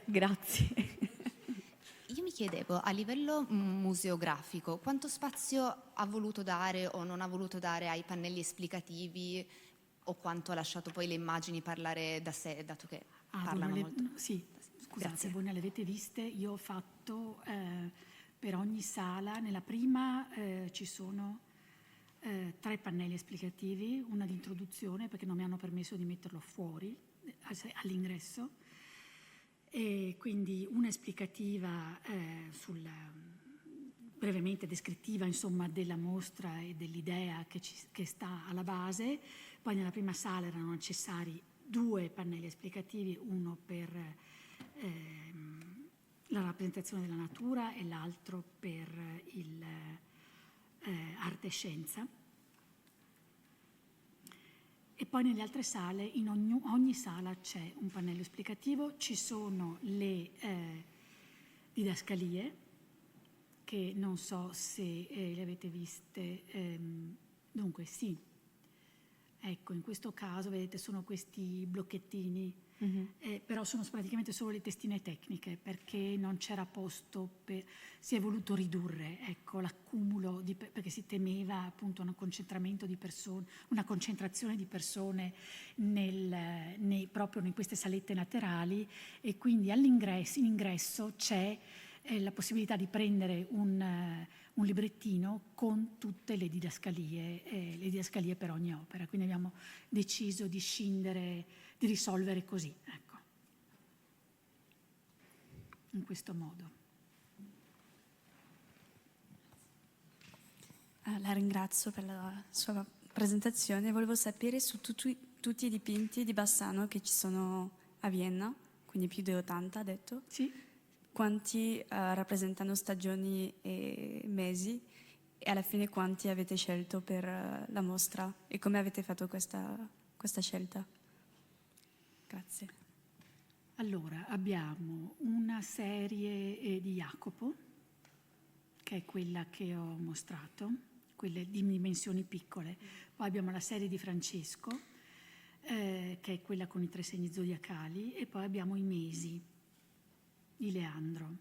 Grazie. Io mi chiedevo, a livello museografico, quanto spazio ha voluto dare o non ha voluto dare ai pannelli esplicativi, o quanto ha lasciato poi le immagini parlare da sé, dato che parlano molto? Sì, scusate, Grazie. voi ne avete viste, io ho fatto per ogni sala, nella prima ci sono 3 pannelli esplicativi, una di introduzione perché non mi hanno permesso di metterlo fuori all'ingresso, e quindi una esplicativa brevemente descrittiva, insomma, della mostra e dell'idea che sta alla base. Poi nella prima sala erano necessari 2 pannelli esplicativi, uno per la rappresentazione della natura e l'altro per arte e scienza. E poi nelle altre sale, in ogni sala c'è un pannello esplicativo, ci sono le didascalie, che non so se le avete viste. Dunque sì, ecco, in questo caso vedete sono questi blocchettini, però sono praticamente solo le testine tecniche, perché non c'era posto, si è voluto ridurre, ecco, l'accumulo, perché si temeva appunto un concentramento di persone, una concentrazione di persone proprio in queste salette laterali, e quindi in ingresso c'è la possibilità di prendere un librettino con tutte le didascalie per ogni opera. Quindi abbiamo deciso di risolvere così, ecco, in questo modo. La ringrazio per la sua presentazione. Volevo sapere su tutti i dipinti di Bassano che ci sono a Vienna, quindi più di 80, ha detto. Sì. Quanti rappresentano stagioni e mesi, e alla fine quanti avete scelto per la mostra, e come avete fatto questa scelta? Grazie. Allora, abbiamo una serie di Jacopo, che è quella che ho mostrato, quelle di dimensioni piccole. Poi abbiamo la serie di Francesco, che è quella con i 3 segni zodiacali, e poi abbiamo i mesi di Leandro,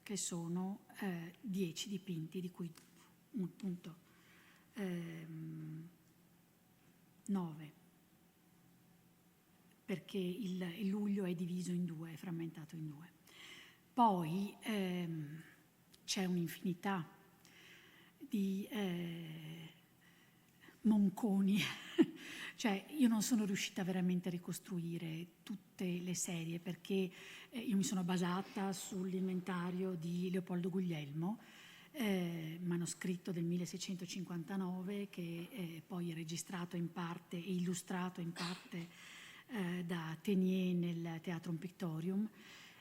che sono 10 dipinti, di cui appunto 9, perché il luglio è diviso in 2, è frammentato in 2. Poi c'è un'infinità di monconi, cioè io non sono riuscita veramente a ricostruire tutte le serie, perché io mi sono basata sull'inventario di Leopoldo Guglielmo, manoscritto del 1659, che è poi registrato in parte e illustrato in parte da Teniers nel Theatrum Pictorium,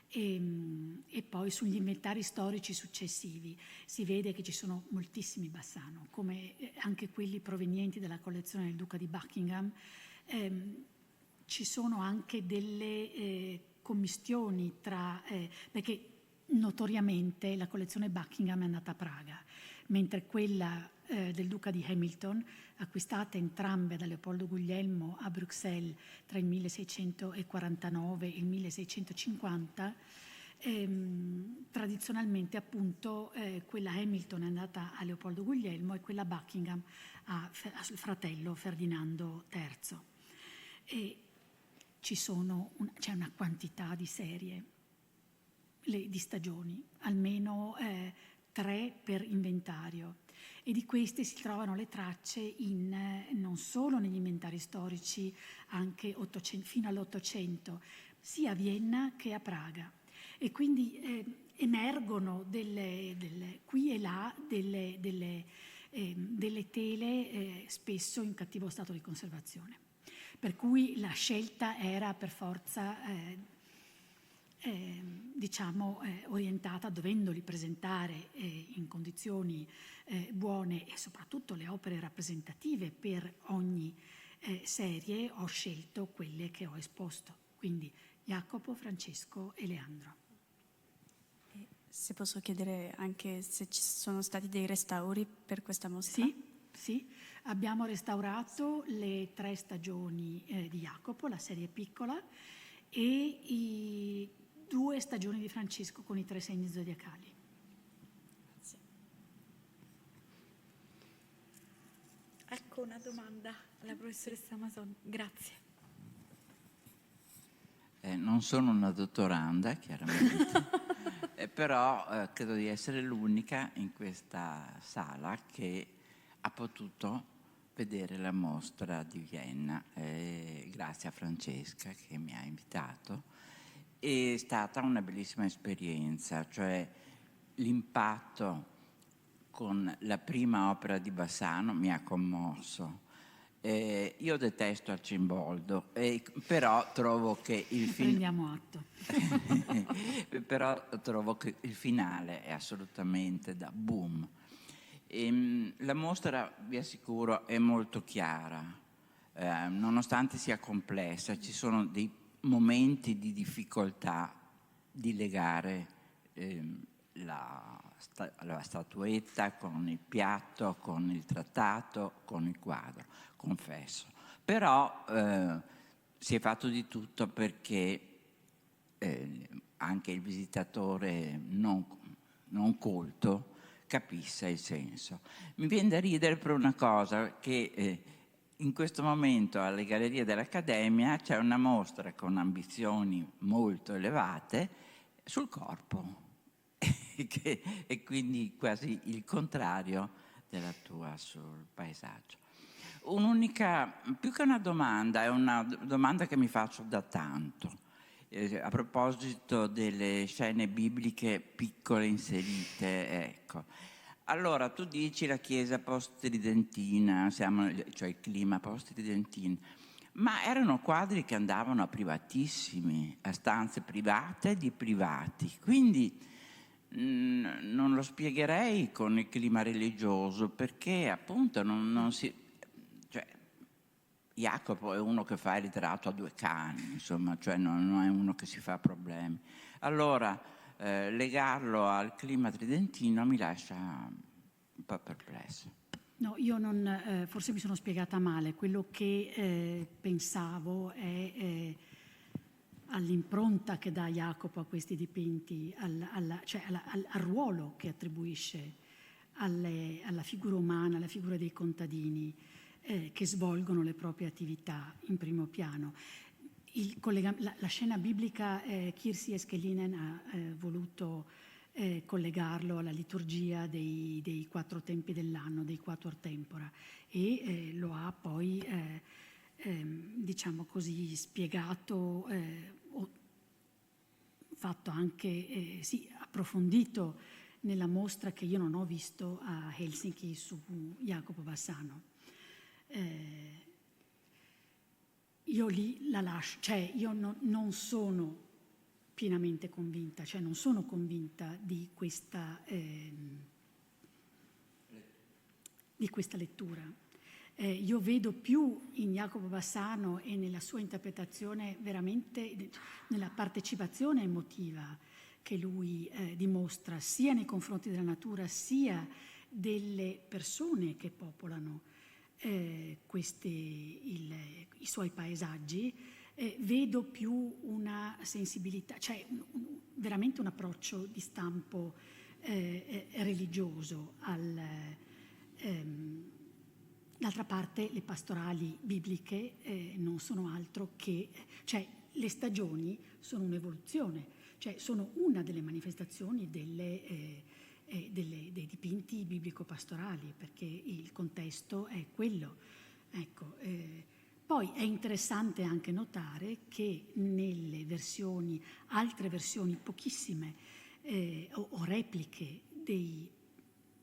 e poi sugli inventari storici successivi si vede che ci sono moltissimi Bassano, come anche quelli provenienti dalla collezione del Duca di Buckingham. Ci sono anche delle commistioni perché notoriamente la collezione Buckingham è andata a Praga, mentre quella del Duca di Hamilton, acquistate entrambe da Leopoldo Guglielmo a Bruxelles tra il 1649 e il 1650, tradizionalmente appunto quella Hamilton è andata a Leopoldo Guglielmo e quella Buckingham al fratello Ferdinando III. E c'è una quantità di serie, di stagioni, almeno 3 per inventario, e di queste si trovano le tracce non solo negli inventari storici, anche fino all'800, sia a Vienna che a Praga. E quindi emergono qui e là delle tele spesso in cattivo stato di conservazione. Per cui la scelta era per forza orientata, dovendoli presentare in condizioni buone, e soprattutto le opere rappresentative per ogni serie, ho scelto quelle che ho esposto, quindi Jacopo, Francesco e Leandro. Se posso chiedere anche se ci sono stati dei restauri per questa mostra? Sì, abbiamo restaurato le 3 stagioni di Jacopo, la serie piccola, e i 2 stagioni di Francesco con i 3 segni zodiacali. Grazie. Ecco una domanda alla professoressa Mason. Grazie. Non sono una dottoranda, chiaramente, però credo di essere l'unica in questa sala che ha potuto vedere la mostra di Vienna, grazie a Francesca che mi ha invitato. È stata una bellissima esperienza, cioè l'impatto con la prima opera di Bassano mi ha commosso. Io detesto Arcimboldo, però trovo che il film... Prendiamo atto. Però trovo che il finale è assolutamente da boom. La mostra, vi assicuro, è molto chiara, nonostante sia complessa. Ci sono dei momenti di difficoltà di legare la statuetta con il piatto, con il trattato, con il quadro, confesso. Però si è fatto di tutto perché anche il visitatore non colto capisse il senso. Mi viene da ridere per una cosa, che in questo momento alle Gallerie dell'Accademia c'è una mostra con ambizioni molto elevate sul corpo, e quindi quasi il contrario della tua sul paesaggio. Un'unica, più che una domanda, è una domanda che mi faccio da tanto, a proposito delle scene bibliche piccole inserite, ecco. Allora, tu dici la chiesa post-tridentina, cioè il clima post-tridentino, ma erano quadri che andavano a privatissimi, a stanze private di privati, quindi non lo spiegherei con il clima religioso, perché appunto non si... Jacopo è uno che fa il ritratto a 2 cani, insomma, cioè non è uno che si fa problemi. Allora, legarlo al clima tridentino mi lascia un po' perplesso. No, io non, forse mi sono spiegata male. Quello che pensavo è all'impronta che dà Jacopo a questi dipinti, al ruolo che attribuisce alla figura umana, alla figura dei contadini, che svolgono le proprie attività in primo piano. La scena biblica, Kirsi Eskelinen ha voluto collegarlo alla liturgia dei 4 tempi dell'anno, dei quattro tempora, e lo ha poi, diciamo così, spiegato, o fatto anche, sì, approfondito nella mostra che io non ho visto a Helsinki su Jacopo Bassano. Io lì la lascio, cioè io non sono pienamente convinta, cioè non sono convinta di questa lettura. Io vedo più in Jacopo Bassano e nella sua interpretazione veramente nella partecipazione emotiva che lui dimostra sia nei confronti della natura sia delle persone che popolano i suoi paesaggi, vedo più una sensibilità, cioè veramente un approccio di stampo religioso. D'altra parte le pastorali bibliche non sono altro che, cioè le stagioni sono un'evoluzione, cioè sono una delle manifestazioni dei dipinti biblico-pastorali, perché il contesto è quello. Ecco, poi è interessante anche notare che nelle altre versioni pochissime o repliche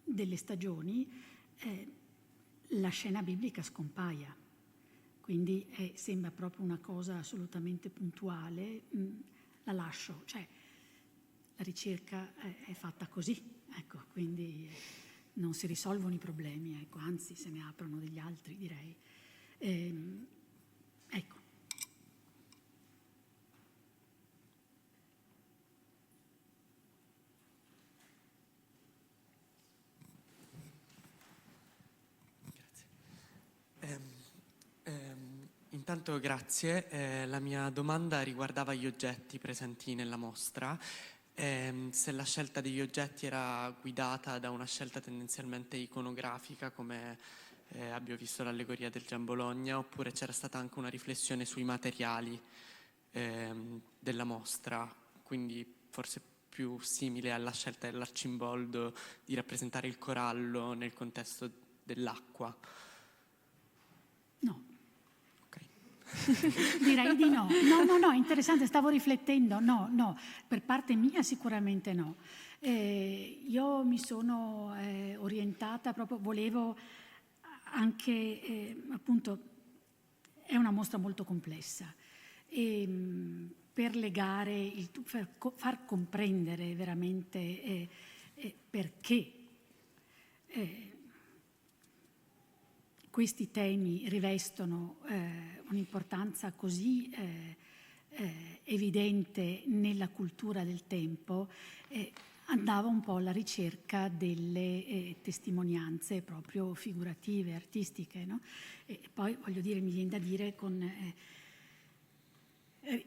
delle stagioni, la scena biblica scompaia. Quindi sembra proprio una cosa assolutamente puntuale. La lascio, cioè la ricerca è fatta così. Ecco, quindi non si risolvono i problemi, ecco, anzi se ne aprono degli altri, direi. Ecco. Intanto grazie. La mia domanda riguardava gli oggetti presenti nella mostra. Se la scelta degli oggetti era guidata da una scelta tendenzialmente iconografica, come abbiamo visto l'allegoria del Gian Bologna, oppure c'era stata anche una riflessione sui materiali della mostra, quindi forse più simile alla scelta dell'Arcimboldo di rappresentare il corallo nel contesto dell'acqua. No. Ok. Direi di no. No, interessante, stavo riflettendo. No, per parte mia sicuramente no. Io mi sono orientata proprio, volevo anche, appunto, è una mostra molto complessa e per legare, far comprendere veramente perché questi temi rivestono un'importanza così evidente nella cultura del tempo, andava un po' alla ricerca delle testimonianze proprio figurative, artistiche, no? E poi, voglio dire, mi viene da dire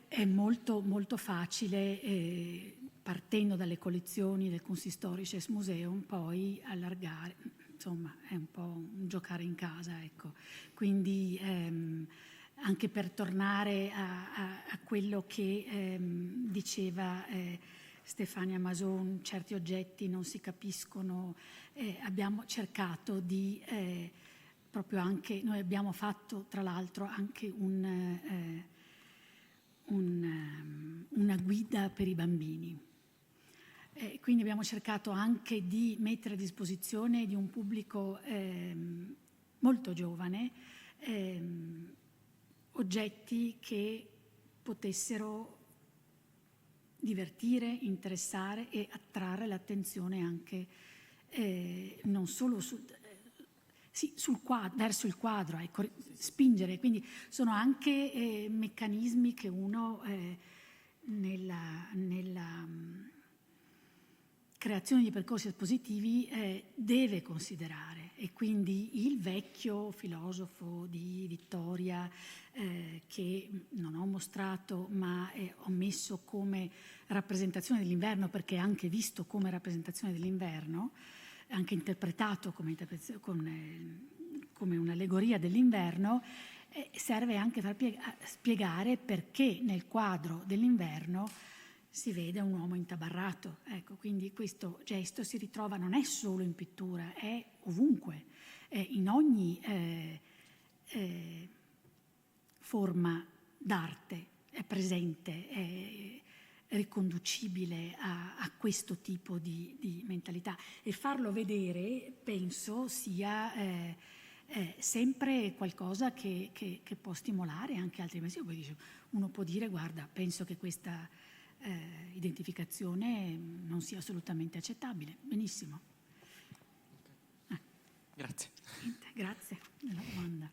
è molto, molto facile, partendo dalle collezioni del Kunsthistorisches Museum, poi allargare, insomma, è un po' un giocare in casa, ecco. Quindi anche per tornare a quello che diceva Stefania Mason, certi oggetti non si capiscono, abbiamo cercato di proprio anche, noi abbiamo fatto tra l'altro anche una guida per i bambini. Quindi abbiamo cercato anche di mettere a disposizione di un pubblico molto giovane oggetti che potessero divertire, interessare e attrarre l'attenzione anche non solo verso il quadro, ecco, spingere. Quindi sono anche meccanismi che uno nella creazione di percorsi espositivi deve considerare, e quindi il vecchio filosofo di Vittoria che non ho mostrato ma ho messo come rappresentazione dell'inverno, perché è anche visto come rappresentazione dell'inverno, anche interpretato come un'allegoria dell'inverno, serve anche a spiegare perché nel quadro dell'inverno si vede un uomo intabarrato. Ecco, quindi questo gesto si ritrova, non è solo in pittura, è ovunque, in ogni forma d'arte è presente, è riconducibile a questo tipo di mentalità, e farlo vedere penso sia sempre qualcosa che può stimolare anche altri pensieri. Poi uno può dire: guarda, penso che questa identificazione non sia assolutamente accettabile. Benissimo. Grazie. Grazie della domanda.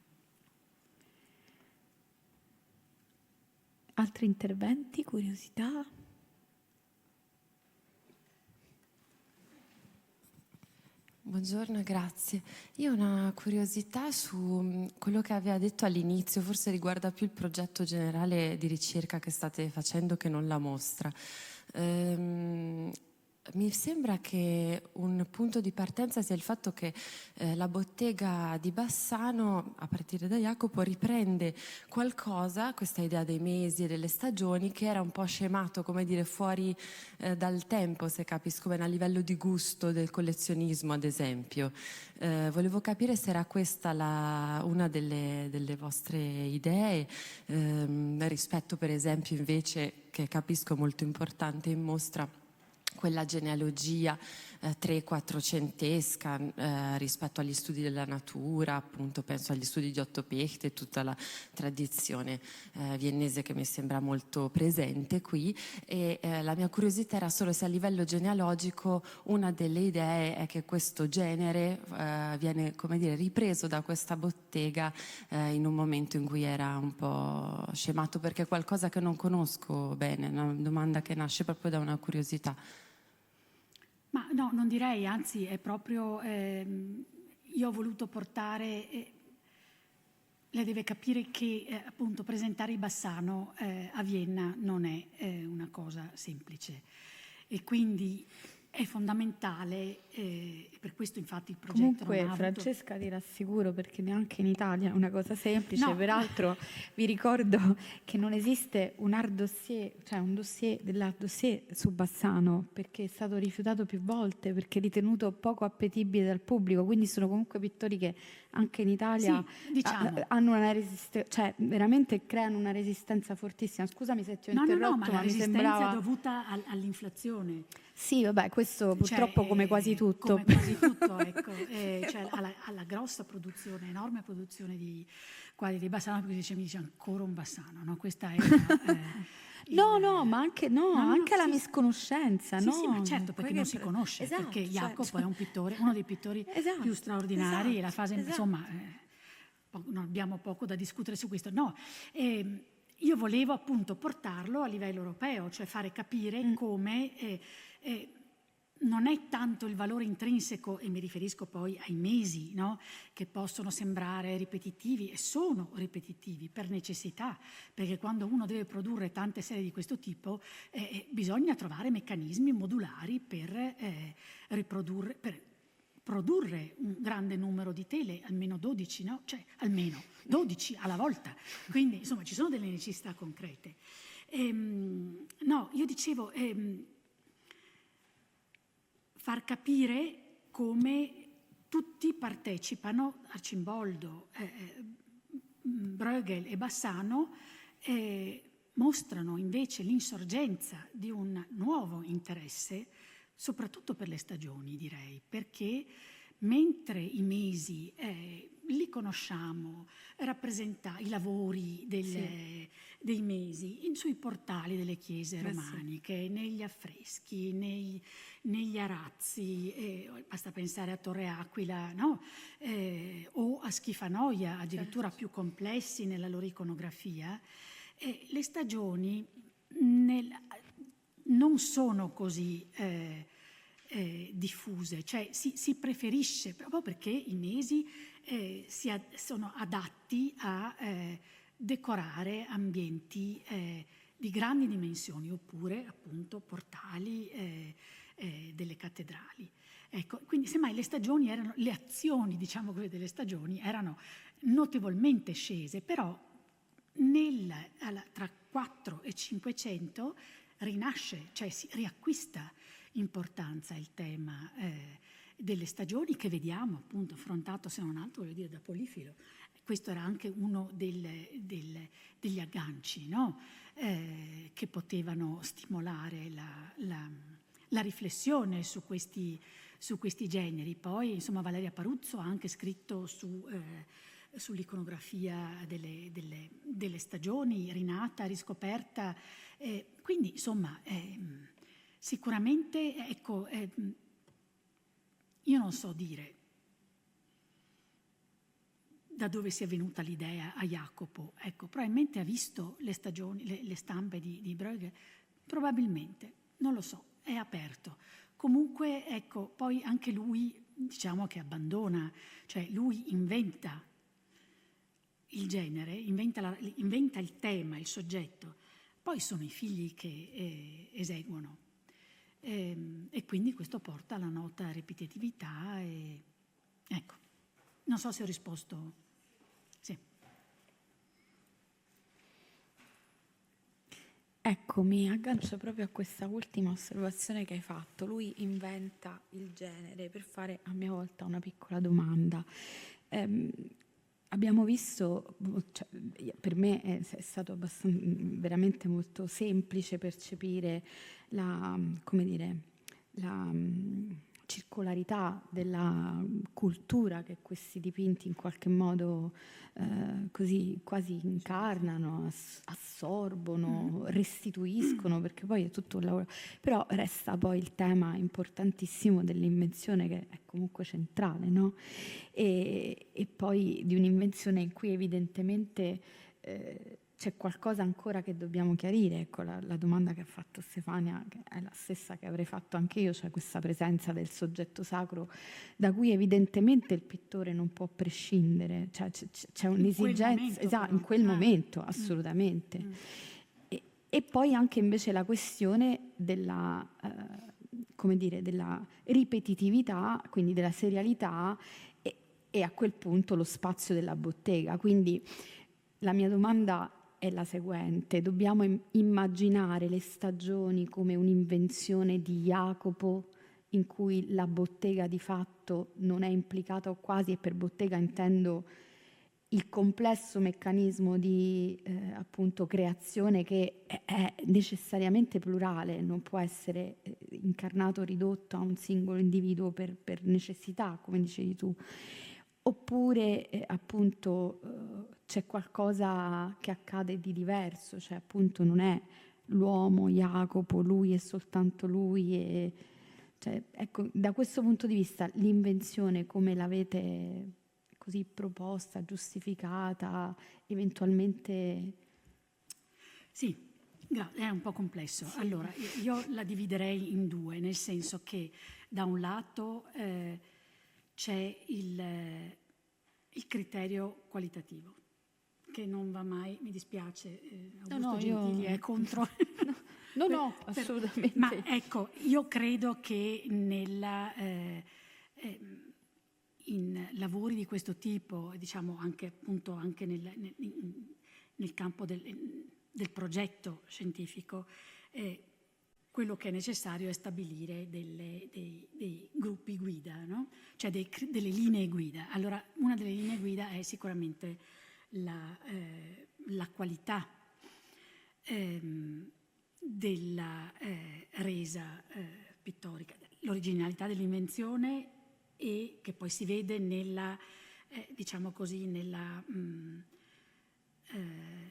Altri interventi, curiosità? Buongiorno, grazie. Io ho una curiosità su quello che aveva detto all'inizio, forse riguarda più il progetto generale di ricerca che state facendo che non la mostra. Mi sembra che un punto di partenza sia il fatto che la bottega di Bassano, a partire da Jacopo, riprende qualcosa, questa idea dei mesi e delle stagioni, che era un po' scemato, come dire, fuori dal tempo, se capisco bene, a livello di gusto del collezionismo, ad esempio. Volevo capire se era questa una delle vostre idee, rispetto per esempio invece, che capisco molto importante in mostra, quella genealogia 300-400esca rispetto agli studi della natura, appunto penso agli studi di Otto Pecht e tutta la tradizione viennese che mi sembra molto presente qui, e la mia curiosità era solo se a livello genealogico una delle idee è che questo genere viene, come dire, ripreso da questa bottega in un momento in cui era un po' scemato, perché è qualcosa che non conosco bene, una domanda che nasce proprio da una curiosità. Ma no, non direi, anzi è proprio, io ho voluto portare, lei deve capire che appunto presentare i Bassano a Vienna non è una cosa semplice, e quindi è fondamentale, per questo infatti il progetto Comunque, non ha avuto... Francesca, ti rassicuro, perché neanche in Italia è una cosa semplice. No. Peraltro vi ricordo che non esiste un art dossier, cioè un dossier dell'art dossier su Bassano, perché è stato rifiutato più volte, perché è ritenuto poco appetibile dal pubblico. Quindi sono comunque pittori che anche in Italia Sì, diciamo. hanno una resistenza, cioè veramente creano una resistenza fortissima. Scusami se ti ho interrotto, ma la mi resistenza sembrava... è dovuta all'inflazione. Sì, vabbè, questo purtroppo come quasi tutto. Come quasi tutto, ecco. Cioè, alla grossa produzione, enorme produzione di quadri di Bassano, perché mi dice ancora un Bassano, no? Questa è ma anche la misconoscenza, sì, no? sì, ma certo, perché non si conosce, esatto, perché cioè, Jacopo è un pittore, uno dei pittori più straordinari, e la fase, insomma, non abbiamo poco da discutere su questo. No, io volevo appunto portarlo a livello europeo, cioè fare capire come non è tanto il valore intrinseco, e mi riferisco poi ai mesi, no? Che possono sembrare ripetitivi, e sono ripetitivi per necessità, perché quando uno deve produrre tante serie di questo tipo bisogna trovare meccanismi modulari per produrre un grande numero di tele, almeno 12, no? Cioè almeno 12 alla volta. Quindi insomma ci sono delle necessità concrete. No, io dicevo far capire come tutti partecipano, Arcimboldo, Bruegel e Bassano, mostrano invece l'insorgenza di un nuovo interesse, soprattutto per le stagioni, direi, perché mentre i mesi li conosciamo, rappresenta i lavori dei mesi sui portali delle chiese romaniche, negli affreschi, negli arazzi, basta pensare a Torre Aquila, no? O a Schifanoia, addirittura più complessi nella loro iconografia. Le stagioni non sono così diffuse, cioè si preferisce, proprio perché i mesi sono adatti a decorare ambienti di grandi dimensioni, oppure appunto portali delle cattedrali. Ecco, quindi semmai le stagioni erano, le azioni, diciamo così, delle stagioni erano notevolmente scese, però tra 4 e 500 rinasce, cioè si riacquista importanza il tema delle stagioni, che vediamo appunto affrontato, se non altro, voglio dire, da Polifilo. Questo era anche uno degli agganci, no? Che potevano stimolare la riflessione su questi generi. Poi insomma Valeria Paruzzo ha anche scritto sull'iconografia delle stagioni, rinata, riscoperta, quindi insomma sicuramente, ecco, io non so dire da dove sia venuta l'idea a Jacopo, ecco, probabilmente ha visto le stagioni, le stampe di Bruegel, probabilmente, non lo so, è aperto. Comunque, ecco, poi anche lui, diciamo che abbandona, cioè lui inventa il genere, inventa il tema, il soggetto, poi sono i figli che eseguono. E quindi questo porta alla nota ripetitività ecco, non so se ho risposto. Sì. Ecco, mi aggancio proprio a questa ultima osservazione che hai fatto. Lui inventa il genere, per fare a mia volta una piccola domanda. Abbiamo visto, cioè, per me è stato veramente molto semplice percepire la circolarità della cultura che questi dipinti in qualche modo così quasi incarnano, assorbono, restituiscono, perché poi è tutto un lavoro. Però resta poi il tema importantissimo dell'invenzione, che è comunque centrale, no? E poi di un'invenzione in cui evidentemente c'è qualcosa ancora che dobbiamo chiarire. Ecco, la domanda che ha fatto Stefania, che è la stessa che avrei fatto anche io, cioè questa presenza del soggetto sacro da cui evidentemente il pittore non può prescindere, cioè c'è un'esigenza in quel momento, assolutamente. E poi anche invece la questione della ripetitività, quindi della serialità, e a quel punto lo spazio della bottega. Quindi la mia domanda è la seguente: dobbiamo immaginare le stagioni come un'invenzione di Jacopo, in cui la bottega di fatto non è implicata, o quasi, e per bottega intendo il complesso meccanismo di appunto creazione, che è necessariamente plurale, non può essere incarnato, ridotto a un singolo individuo per necessità, come dicevi tu, oppure appunto c'è qualcosa che accade di diverso, cioè appunto non è l'uomo Jacopo, lui è soltanto lui, e cioè, ecco, da questo punto di vista l'invenzione come l'avete così proposta, giustificata, eventualmente... Sì, è un po' complesso. Sì. Allora, io la dividerei in due, nel senso che da un lato c'è il criterio qualitativo, che non va mai, mi dispiace, Augusto Gentili è contro... No, assolutamente. Ma ecco, io credo che in lavori di questo tipo, diciamo anche appunto anche nel campo del progetto scientifico, quello che è necessario è stabilire dei gruppi guida, no? Cioè delle linee guida. Allora, una delle linee guida è sicuramente la qualità della resa pittorica, l'originalità dell'invenzione, e che poi si vede nella, diciamo così, nella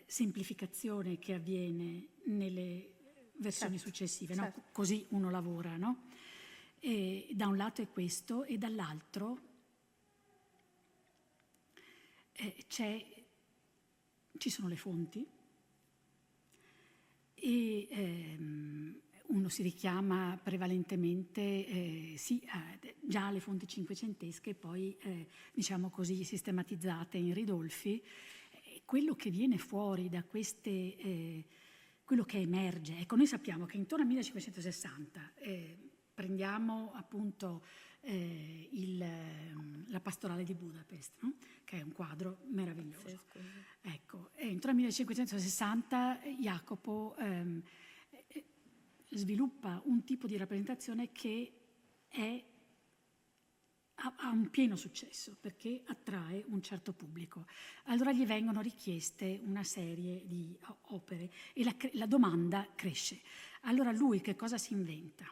semplificazione che avviene nelle versioni successive, no? Così uno lavora, no? E da un lato è questo, e dall'altro ci sono le fonti, e uno si richiama prevalentemente già alle fonti cinquecentesche, poi diciamo così sistematizzate in Ridolfi. Quello che viene fuori da queste, quello che emerge, ecco, noi sappiamo che intorno al 1560 prendiamo appunto la pastorale di Budapest, no? Che è un quadro meraviglioso. Ecco, intorno al 1560 Jacopo sviluppa un tipo di rappresentazione che ha un pieno successo, perché attrae un certo pubblico. Allora gli vengono richieste una serie di opere e la domanda cresce. Allora lui che cosa si inventa?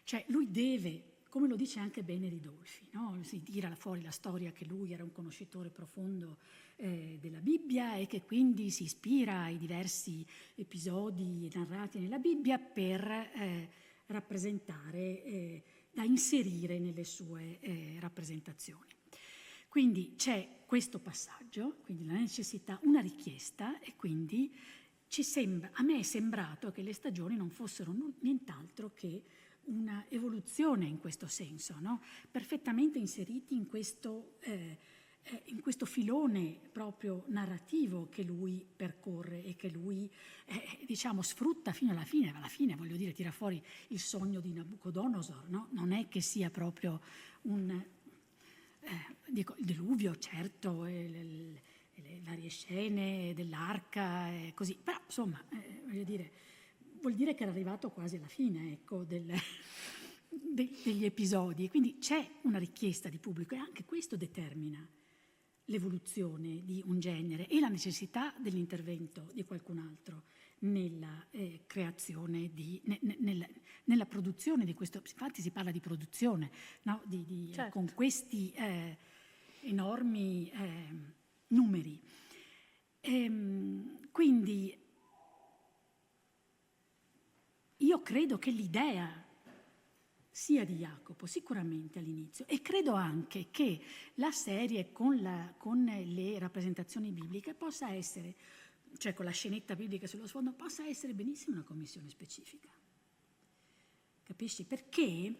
Cioè lui deve, come lo dice anche bene Ridolfi, no? Si tira fuori la storia che lui era un conoscitore profondo della Bibbia, e che quindi si ispira ai diversi episodi narrati nella Bibbia per rappresentare, da inserire nelle sue rappresentazioni. Quindi c'è questo passaggio, quindi la necessità, una richiesta, e quindi a me è sembrato che le stagioni non fossero nient'altro che una evoluzione in questo senso, no? Perfettamente inseriti in questo filone proprio narrativo che lui percorre e che lui diciamo sfrutta fino alla fine. Alla fine, voglio dire, tira fuori il sogno di Nabucodonosor, no? Non è che sia proprio il diluvio, certo, le varie scene dell'arca, così, però insomma, voglio dire, vuol dire che era arrivato quasi alla fine, ecco, degli episodi. Quindi c'è una richiesta di pubblico, e anche questo determina l'evoluzione di un genere e la necessità dell'intervento di qualcun altro nella creazione, nella produzione di questo. Infatti si parla di produzione, no? Certo. Con questi enormi numeri. Quindi io credo che l'idea sia di Jacopo, sicuramente all'inizio, e credo anche che la serie con le rappresentazioni bibliche possa essere, cioè con la scenetta biblica sullo sfondo, possa essere benissimo una commissione specifica. Capisci? Perché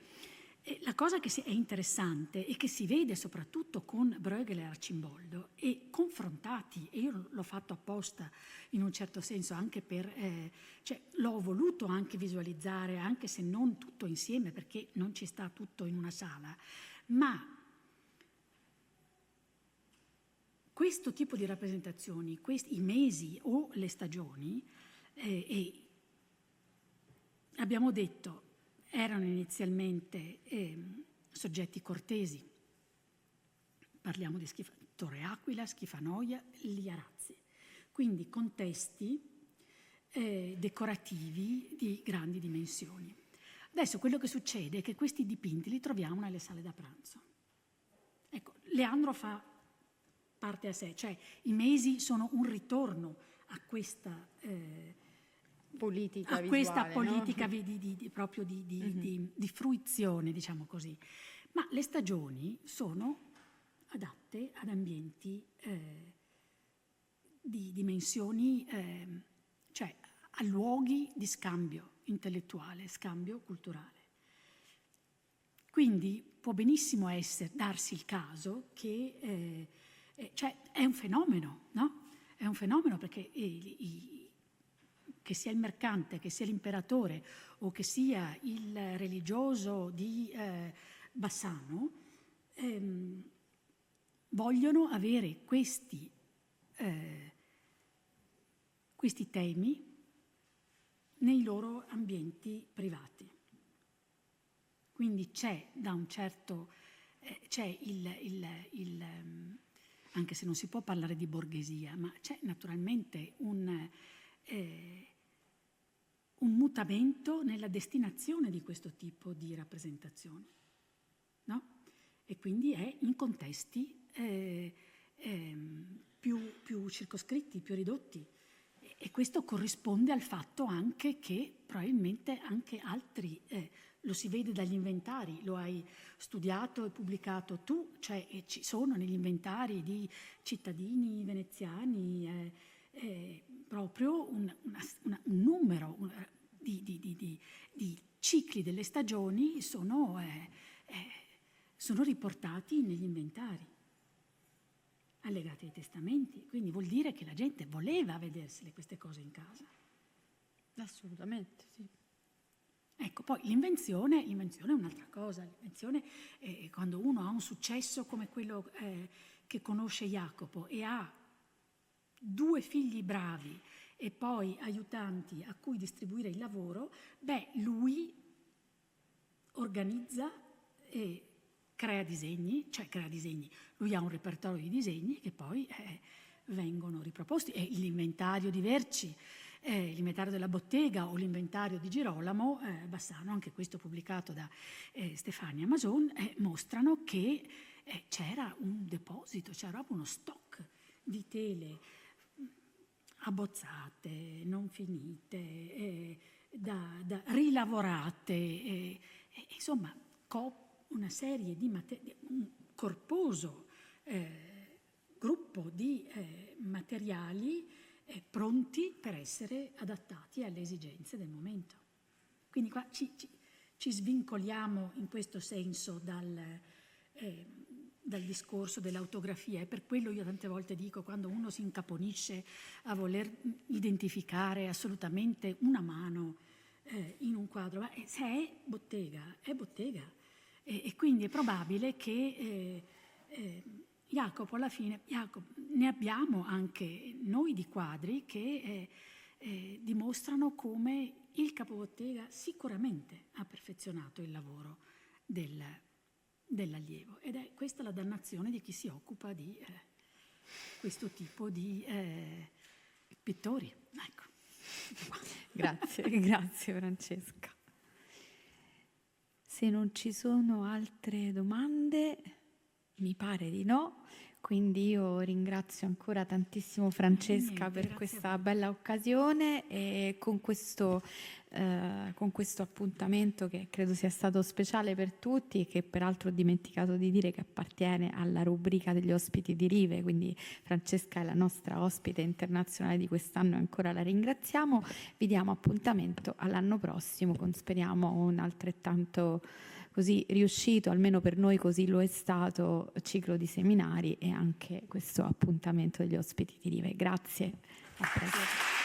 la cosa che è interessante e che si vede soprattutto con Bruegel e Arcimboldo, e confrontati, e io l'ho fatto apposta in un certo senso anche cioè l'ho voluto anche visualizzare, anche se non tutto insieme, perché non ci sta tutto in una sala, ma questo tipo di rappresentazioni, i mesi o le stagioni, abbiamo detto, erano inizialmente soggetti cortesi. Parliamo di Torre Aquila, Schifanoia, Liarazzi. Quindi contesti decorativi di grandi dimensioni. Adesso quello che succede è che questi dipinti li troviamo nelle sale da pranzo. Ecco, Leandro fa parte a sé, cioè i mesi sono un ritorno a questa politica questa visuale, politica no? proprio di fruizione, diciamo così. Ma le stagioni sono adatte ad ambienti di dimensioni, cioè a luoghi di scambio intellettuale, scambio culturale. Quindi può benissimo darsi il caso che cioè è un fenomeno, no? È un fenomeno perché che sia il mercante, che sia l'imperatore o che sia il religioso di Bassano, vogliono avere questi temi nei loro ambienti privati. Quindi c'è da un certo, c'è anche se non si può parlare di borghesia, ma c'è naturalmente un mutamento nella destinazione di questo tipo di rappresentazioni, no? E quindi è in contesti più circoscritti, più ridotti. E questo corrisponde al fatto anche che probabilmente anche altri, lo si vede dagli inventari, lo hai studiato e pubblicato tu, cioè ci sono negli inventari di cittadini veneziani proprio un numero di cicli delle stagioni sono riportati negli inventari, allegati ai testamenti, quindi vuol dire che la gente voleva vedersele queste cose in casa. Assolutamente, sì. Ecco, poi l'invenzione è un'altra cosa. L'invenzione è quando uno ha un successo come quello che conosce Jacopo e ha 2 figli bravi e poi aiutanti a cui distribuire il lavoro, lui organizza e crea disegni, lui ha un repertorio di disegni che poi vengono riproposti, e l'inventario di Verci, l'inventario della bottega o l'inventario di Girolamo Bassano, anche questo pubblicato da Stefania Mason, mostrano che c'era un deposito, c'era proprio uno stock di tele abbozzate, non finite, da rilavorate, insomma una serie di un corposo gruppo di materiali pronti per essere adattati alle esigenze del momento. Quindi qua ci svincoliamo in questo senso dal discorso dell'autografia, e per quello io tante volte dico, quando uno si incaponisce a voler identificare assolutamente una mano in un quadro, ma se è bottega, è bottega. E quindi è probabile che Jacopo alla fine, ne abbiamo anche noi di quadri che dimostrano come il capobottega sicuramente ha perfezionato il lavoro dell'allievo, ed è questa la dannazione di chi si occupa di questo tipo di pittori. Ecco. Grazie Francesca. Se non ci sono altre domande, mi pare di no, quindi io ringrazio ancora tantissimo Francesca per questa bella occasione, e con questo appuntamento che credo sia stato speciale per tutti, e che peraltro ho dimenticato di dire che appartiene alla rubrica degli ospiti di Rive, quindi Francesca è la nostra ospite internazionale di quest'anno e ancora la ringraziamo. Vi diamo appuntamento all'anno prossimo con, speriamo, un altrettanto così riuscito, almeno per noi così lo è stato, ciclo di seminari e anche questo appuntamento degli ospiti di Rive. Grazie. A presto.